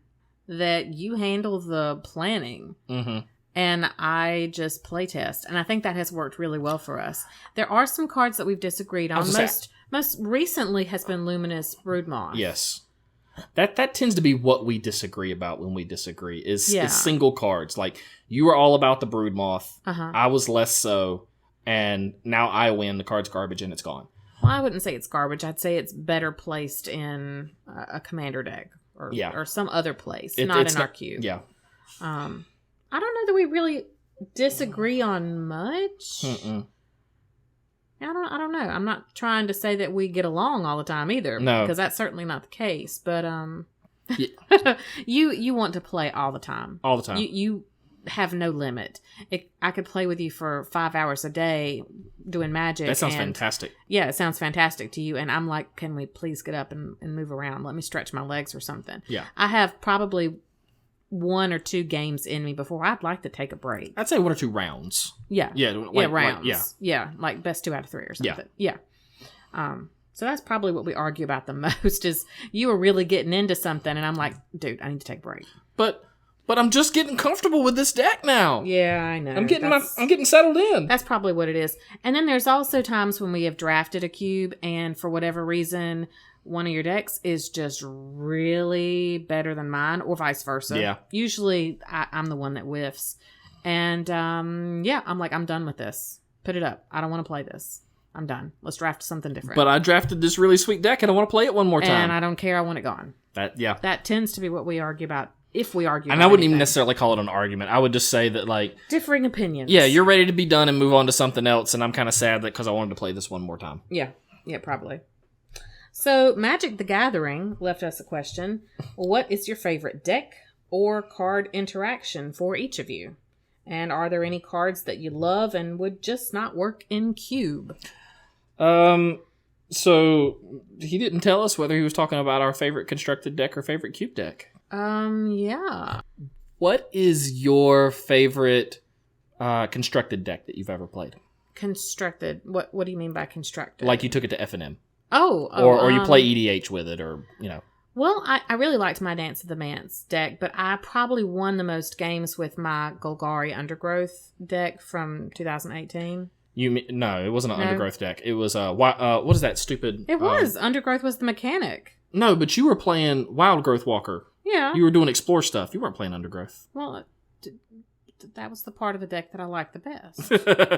that you handle the planning. Mm-hmm. And I just playtest. And I think that has worked really well for us. There are some cards that we've disagreed on. Most recently has been Luminous Broodmoth. Yes. That tends to be what we disagree about when we disagree, is single cards. Like, you were all about the Broodmoth. I was less so. And now I win. The card's garbage and it's gone. Well, I wouldn't say it's garbage. I'd say it's better placed in a commander deck. Or some other place. Not in our cube. Yeah. I don't know that we really disagree on much. Mm-mm. I don't know. I'm not trying to say that we get along all the time either. No. Because that's certainly not the case. But Yeah. you want to play all the time. All the time. You have no limit. I could play with you for 5 hours a day doing Magic. That sounds fantastic. Yeah, it sounds fantastic to you. And I'm like, can we please get up and move around? Let me stretch my legs or something. Yeah. I have probably 1 or 2 games in me before I'd like to take a break. I'd say 1 or 2 rounds. Yeah. Yeah. Rounds. Yeah. Like best 2 out of 3 or something. Yeah. So that's probably what we argue about the most is you were really getting into something and I'm like, dude, I need to take a break. But I'm just getting comfortable with this deck now. Yeah, I know. I'm getting settled in. That's probably what it is. And then there's also times when we have drafted a cube and for whatever reason, one of your decks is just really better than mine or vice versa. Yeah. Usually I'm the one that whiffs. And I'm like, I'm done with this. Put it up. I don't want to play this. I'm done. Let's draft something different. But I drafted this really sweet deck and I want to play it one more time. And I don't care. I want it gone. That tends to be what we argue about. If we argue and about I wouldn't even anything. necessarily call it an argument. I would just say that, like... Differing opinions. Yeah, you're ready to be done and move on to something else, and I'm kind of sad that because I wanted to play this one more time. Yeah, probably. So, Magic the Gathering left us a question. What is your favorite deck or card interaction for each of you? And are there any cards that you love and would just not work in Cube? So, he didn't tell us whether he was talking about our favorite constructed deck or favorite Cube deck. Yeah. What is your favorite constructed deck that you've ever played? Constructed. What do you mean by constructed? Like you took it to F&M. Or you play EDH with it, or, you know. Well, I really liked my Dance of the Mance deck, but I probably won the most games with my Golgari Undergrowth deck from 2018. No, it wasn't an Undergrowth deck. It was, what is that stupid... It was. Undergrowth was the mechanic. No, but you were playing Wild Growth Walker. Yeah. You were doing Explore stuff. You weren't playing Undergrowth. Well, that was the part of the deck that I liked the best.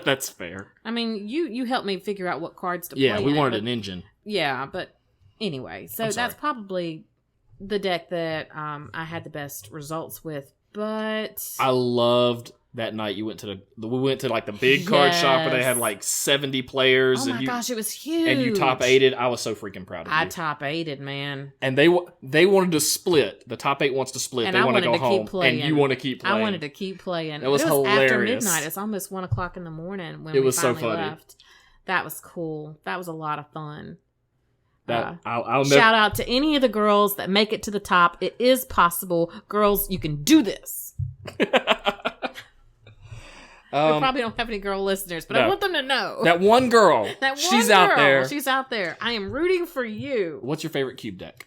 That's fair. I mean, you helped me figure out what cards to play. Yeah, we wanted an engine. Yeah, but anyway, so that's probably the deck that I had the best results with. But I loved that night we went to the big card shop where they had like 70 players. Oh my gosh, it was huge. And you top 8'd. I was so freaking proud of you. I top 8'd, man. And they wanted to split. The top 8 wants to split. And they want to go home. Keep playing. And you want to keep playing. I wanted to keep playing. It was hilarious. After midnight. It's almost 1 o'clock in the morning when we finally left. That was cool. That was a lot of fun. I'll shout out to any of the girls that make it to the top. It is possible. Girls, you can do this. We probably don't have any girl listeners, but I want them to know. That one girl. She's out there. She's out there. I am rooting for you. What's your favorite Cube deck?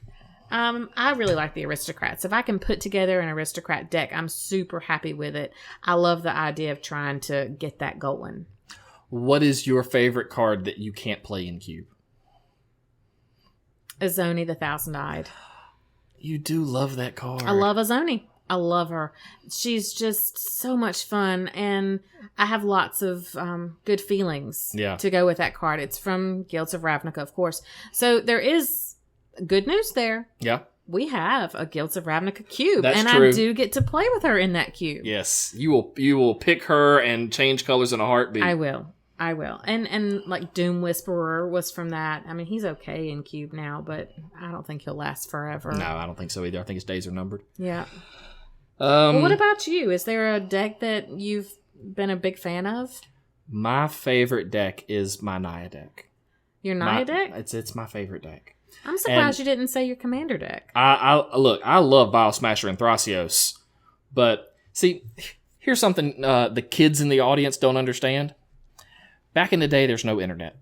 I really like the Aristocrats. If I can put together an Aristocrat deck, I'm super happy with it. I love the idea of trying to get that going. What is your favorite card that you can't play in Cube? Azoni the Thousand-Eyed. You do love that card. I love Azoni. I love her. She's just so much fun, and I have lots of good feelings to go with that card. It's from Guilds of Ravnica, of course. So there is good news there. Yeah. We have a Guilds of Ravnica cube, That's and true. I do get to play with her in that cube. Yes. You will pick her and change colors in a heartbeat. I will. And like Doom Whisperer was from that. I mean, he's okay in cube now, but I don't think he'll last forever. No, I don't think so either. I think his days are numbered. Yeah. Well, what about you? Is there a deck that you've been a big fan of? My favorite deck is my Naya deck. Your Naya deck? It's my favorite deck. I'm surprised you didn't say your Commander deck. I love Biosmasher and Thrasios, but see, here's something the kids in the audience don't understand. Back in the day, there's no internet.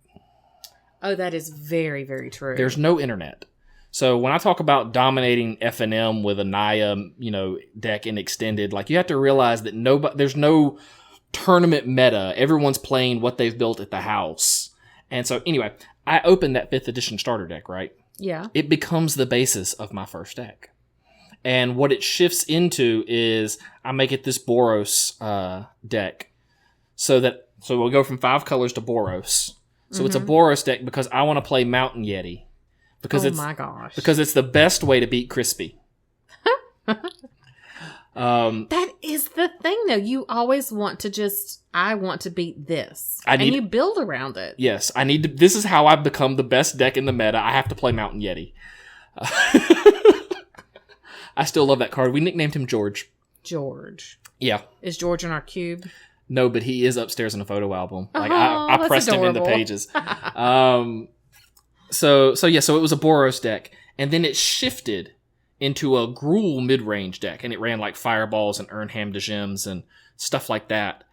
Oh, that is very, very true. There's no internet. So when I talk about dominating F&M with a Naya, deck in extended, like you have to realize that there's no tournament meta. Everyone's playing what they've built at the house. And so anyway, I opened that 5th edition starter deck, right? Yeah. It becomes the basis of my first deck. And what it shifts into is I make it this Boros deck. So we'll go from 5 colors to Boros. So it's a Boros deck because I want to play Mountain Yeti. My gosh. Because it's the best way to beat Crispy. That is the thing, though. You always want to I want to beat this. And you build around it. Yes, I need to. This is how I've become the best deck in the meta. I have to play Mountain Yeti. I still love that card. We nicknamed him George. George. Yeah. Is George in our cube? No, but he is upstairs in a photo album. Like Oh, I that's pressed him into adorable. pages. So it was a Boros deck, and then it shifted into a Gruul mid-range deck, and it ran like Fireballs and Urnham de Gems and stuff like that.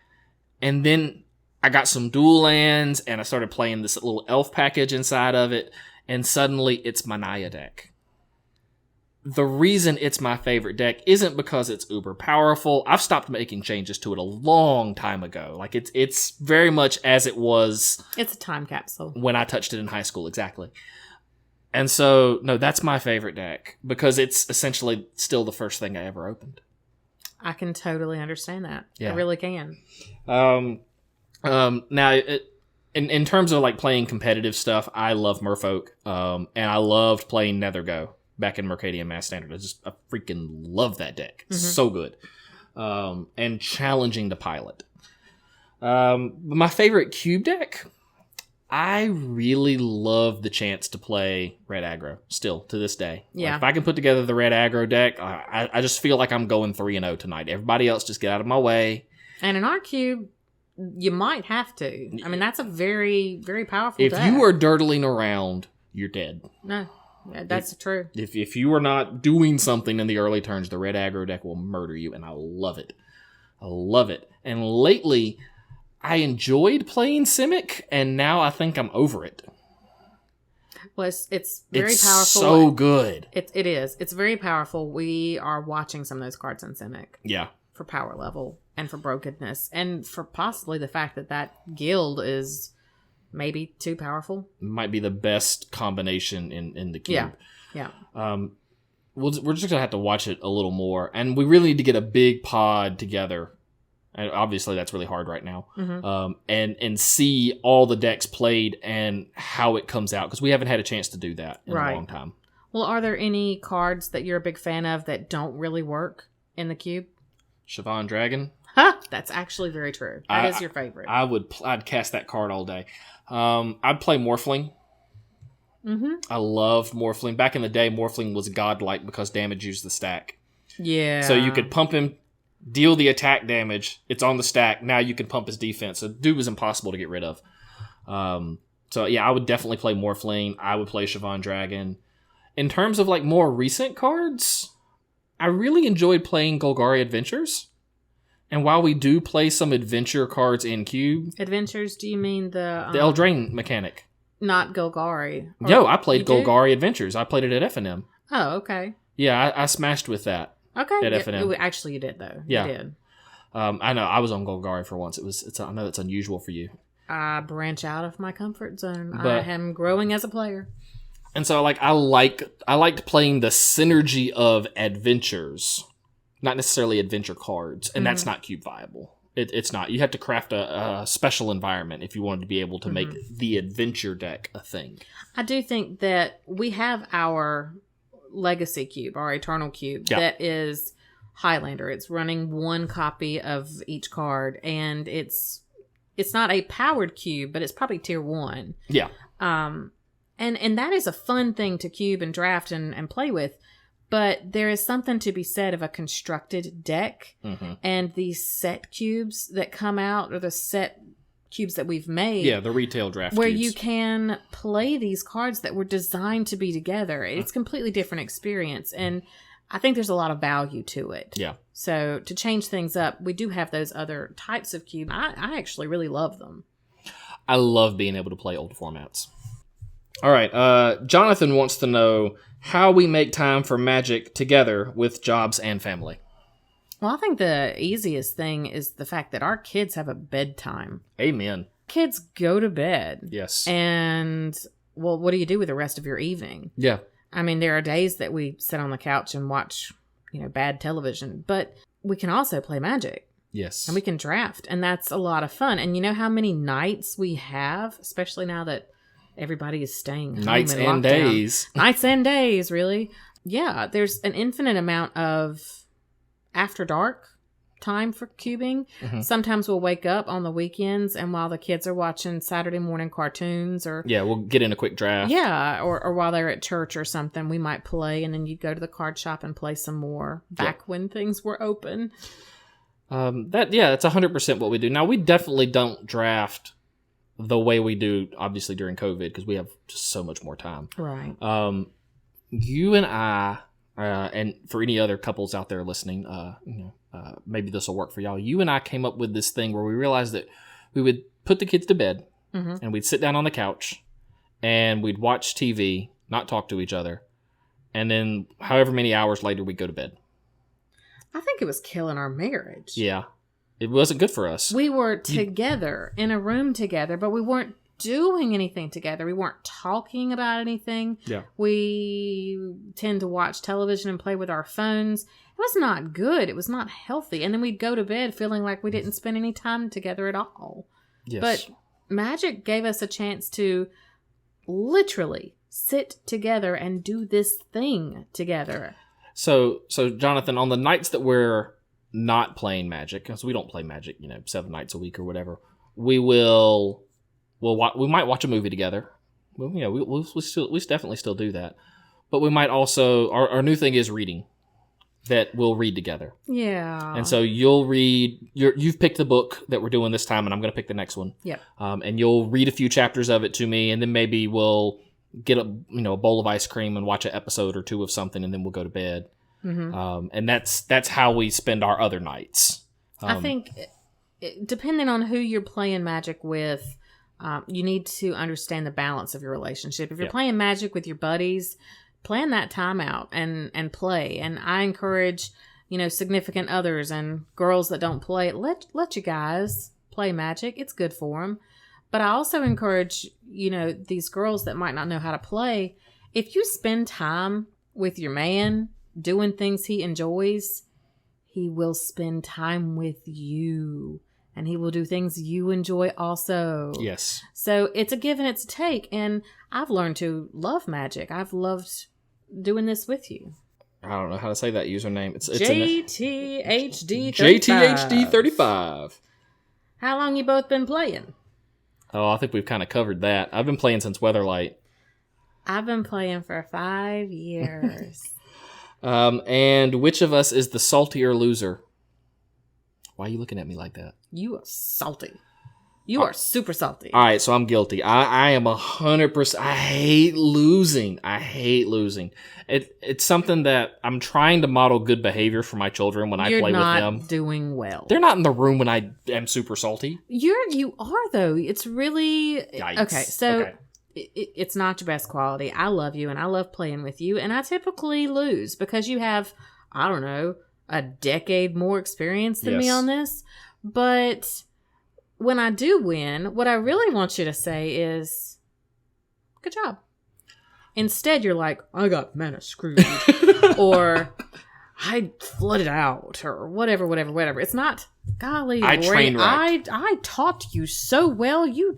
And then I got some dual lands, and I started playing this little elf package inside of it, and suddenly it's my Naya deck. The reason it's my favorite deck isn't because it's uber powerful. I've stopped making changes to it a long time ago. Like it's very much as it was. It's a time capsule. When I touched it in high school, exactly. And so, no, that's my favorite deck because it's essentially still the first thing I ever opened. I can totally understand that. Yeah. I really can. Now, in terms of like playing competitive stuff, I love Merfolk, and I loved playing Nethergo back in Mercadian Mass Standard. I freaking love that deck. It's so good. And challenging to pilot. My favorite cube deck, I really love the chance to play red aggro still to this day. Yeah. Like, if I can put together the red aggro deck, I just feel like I'm going 3-0 tonight. Everybody else just get out of my way. And in our cube, you might have to. I mean, that's a very, very powerful deck. If you are dirtling around, you're dead. No. Yeah, that's true. If you are not doing something in the early turns, the red aggro deck will murder you, and I love it. I love it. And lately, I enjoyed playing Simic, and now I think I'm over it. Well, it's very powerful. So good. It is. It's very powerful. We are watching some of those cards in Simic. Yeah. For power level, and for brokenness, and for possibly the fact that guild is maybe too powerful. Might be the best combination in the cube. Yeah. We're just going to have to watch it a little more. And we really need to get a big pod together. And obviously, that's really hard right now. Mm-hmm. And see all the decks played and how it comes out. Because we haven't had a chance to do that in a long time. Well, are there any cards that you're a big fan of that don't really work in the cube? Siobhan Dragon. Huh, that's actually very true. That is your favorite. I'd cast that card all day. I'd play Morphling. Mm-hmm. I loved Morphling. Back in the day, Morphling was godlike because damage used the stack. Yeah. So you could pump him, deal the attack damage. It's on the stack. Now you can pump his defense. So dude was impossible to get rid of. So yeah, I would definitely play Morphling. I would play Siobhan Dragon. In terms of like more recent cards, I really enjoyed playing Golgari Adventures. And while we do play some adventure cards in Cube... Adventures, do you mean the Eldraine mechanic. Not Golgari? No, I played Golgari Adventures. I played it at F&M. Oh, okay. Yeah, I smashed with that. Okay. At F&M. Actually, you did, though. Yeah. You did. I know, I was on Golgari for once. I know that's unusual for you. I branch out of my comfort zone. But, I am growing as a player. And so, like, I liked playing the synergy of adventures, not necessarily adventure cards, and that's not cube viable. It's not. You have to craft a special environment if you wanted to be able to make the adventure deck a thing. I do think that we have our legacy cube, our eternal cube, that is Highlander. It's running one copy of each card, and it's not a powered cube, but it's probably tier 1. Yeah. And that is a fun thing to cube and draft and play with. But there is something to be said of a constructed deck and these set cubes that come out, or the set cubes that we've made. Yeah, the retail draft where cubes. you can play these cards that were designed to be together. It's a completely different experience. And I think there's a lot of value to it. Yeah. So to change things up, we do have those other types of cube. I actually really love them. I love being able to play old formats. All right. Jonathan wants to know how we make time for Magic together with jobs and family. Well, I think the easiest thing is the fact that our kids have a bedtime. Amen. Kids go to bed. Yes. And, well, what do you do with the rest of your evening? Yeah. I mean, there are days that we sit on the couch and watch, bad television, but we can also play Magic. Yes. And we can draft, and that's a lot of fun. And you know how many nights we have, especially now that everybody is staying home. Nights in and lockdown. days. Nights and days, really. Yeah, there's an infinite amount of after dark time for cubing. Sometimes we'll wake up on the weekends, and while the kids are watching Saturday morning cartoons or we'll get in a quick draft. Yeah, or while they're at church or something, we might play, and then you'd go to the card shop and play some more back when things were open. That's 100% what we do. Now, we definitely don't draft the way we do, obviously, during COVID, because we have just so much more time. Right. You and I, and for any other couples out there listening, maybe this will work for y'all. You and I came up with this thing where we realized that we would put the kids to bed, and we'd sit down on the couch, and we'd watch TV, not talk to each other, and then however many hours later, we'd go to bed. I think it was killing our marriage. Yeah. It wasn't good for us. We were together in a room together, but we weren't doing anything together. We weren't talking about anything. Yeah. We tend to watch television and play with our phones. It was not good. It was not healthy. And then we'd go to bed feeling like we didn't spend any time together at all. Yes. But Magic gave us a chance to literally sit together and do this thing together. So Jonathan, on the nights that we're not playing Magic, because we don't play Magic, 7 nights a week or whatever, we might watch a movie together. Well, we definitely still do that. But we might also, our new thing is reading, that we'll read together. Yeah. And so you'll read, you've picked the book that we're doing this time, and I'm going to pick the next one. Yep. And you'll read a few chapters of it to me, and then maybe we'll get a bowl of ice cream and watch an episode or two of something, and then we'll go to bed. And that's how we spend our other nights. I think, depending on who you're playing Magic with, you need to understand the balance of your relationship. If you're playing Magic with your buddies, plan that time out and play. And I encourage, significant others and girls that don't play, let you guys play Magic. It's good for them. But I also encourage, these girls that might not know how to play, if you spend time with your man doing things he enjoys, he will spend time with you. And he will do things you enjoy also. Yes. So it's a give and it's a take. And I've learned to love Magic. I've loved doing this with you. I don't know how to say that username. It's JTHD35. JTHD35. How long you both been playing? Oh, I think we've kind of covered that. I've been playing since Weatherlight. I've been playing for 5 years. And which of us is the saltier loser? Why are you looking at me like that? You are salty. You are super salty. All right, so I'm guilty. I am 100%. I hate losing. It's something that I'm trying to model good behavior for my children when I play with them. You're not doing well. They're not in the room when I am super salty. You are, though. It's really... Yikes. Okay, so it's not your best quality. I love you, and I love playing with you, and I typically lose because you have, I don't know, a decade more experience than me on this. But when I do win, what I really want you to say is, good job. Instead, you're like, I got mana screwed. Or I flooded out. Or whatever. It's not, golly, I Lori, train wrecked. I taught you so well. You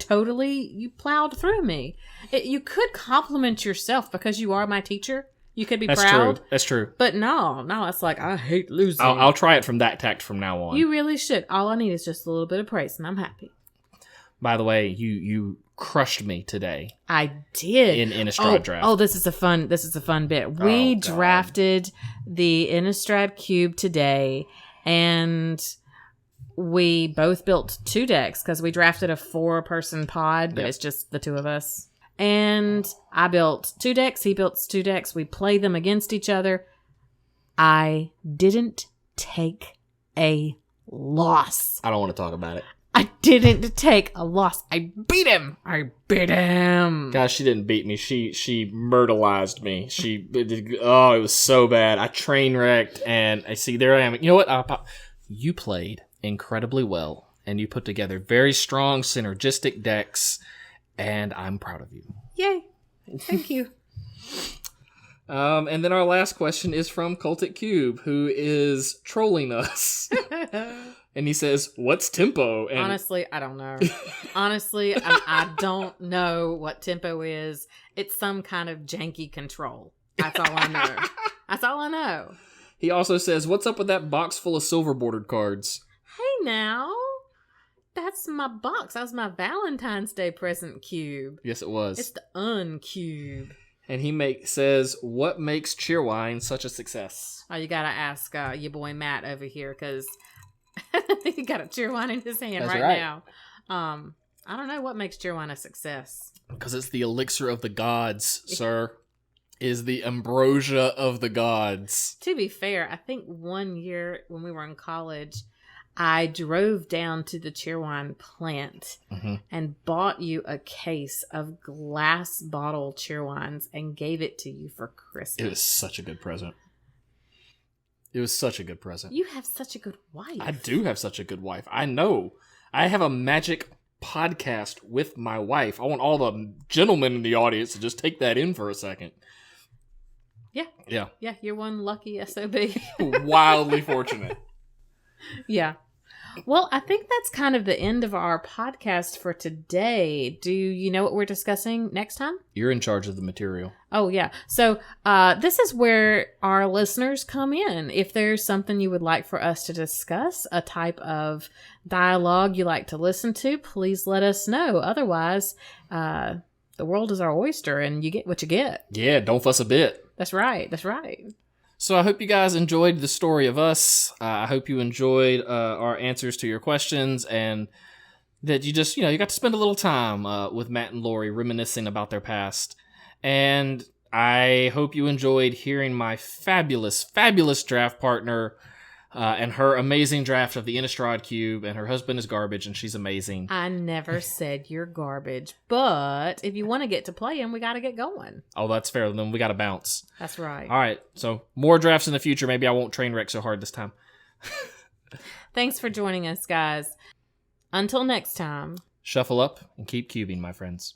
plowed through me. You could compliment yourself because you are my teacher. You could be proud. That's true. But no, it's like, I hate losing. I'll try it from that tact from now on. You really should. All I need is just a little bit of praise, and I'm happy. By the way, you crushed me today. I did. In Innistrad draft. Oh, this is a fun bit. We drafted the Innistrad cube today, and we both built 2 decks because we drafted a 4-person pod, but it's just the 2 of us. And I built 2 decks. He built 2 decks. We played them against each other. I didn't take a loss. I don't want to talk about it. I didn't take a loss. I beat him. Gosh, she didn't beat me. She myrtleized me. It was so bad. I train wrecked, and I see there I am. You know what? You played incredibly well, and you put together very strong synergistic decks. And I'm proud of you. Yay. Thank you. And then our last question is from Cultic Cube, who is trolling us. And he says, what's tempo? And honestly, I don't know. I don't know what tempo is. It's some kind of janky control. That's all I know. He also says, "What's up with that box full of silver bordered cards?" Hey now, that's my box. That was my Valentine's Day present cube. Yes, it was. It's the UnCube. And he says, "What makes Cheerwine such a success?" Oh, you gotta ask your boy Matt over here, because he got a Cheerwine in his hand That's right right. now. I don't know what makes Cheerwine a success. Because it's the elixir of the gods, sir. Is the ambrosia of the gods. To be fair, I think one year when we were in college, I drove down to the Cheerwine plant and bought you a case of glass bottle Cheerwines and gave it to you for Christmas. It was such a good present. It was such a good present. You have such a good wife. I do have such a good wife. I know. I have a magic podcast with my wife. I want all the gentlemen in the audience to just take that in for a second. Yeah. Yeah. Yeah, you're one lucky SOB. Wildly fortunate. Yeah. Well, I think that's kind of the end of our podcast for today. Do you know what we're discussing next time? You're in charge of the material. Oh, yeah. So this is where our listeners come in. If there's something you would like for us to discuss, a type of dialogue you like to listen to, please let us know. Otherwise, the world is our oyster and you get what you get. Yeah, don't fuss a bit. That's right. That's right. So I hope you guys enjoyed the story of us. I hope you enjoyed our answers to your questions, and that you just, you got to spend a little time with Matt and Lori reminiscing about their past. And I hope you enjoyed hearing my fabulous, fabulous draft partner and her amazing draft of the Innistrad Cube, and her husband is garbage, and she's amazing. I never said you're garbage, but if you want to get to playing, we got to get going. Oh, that's fair. Then we got to bounce. That's right. All right. So more drafts in the future. Maybe I won't train wreck so hard this time. Thanks for joining us, guys. Until next time. Shuffle up and keep cubing, my friends.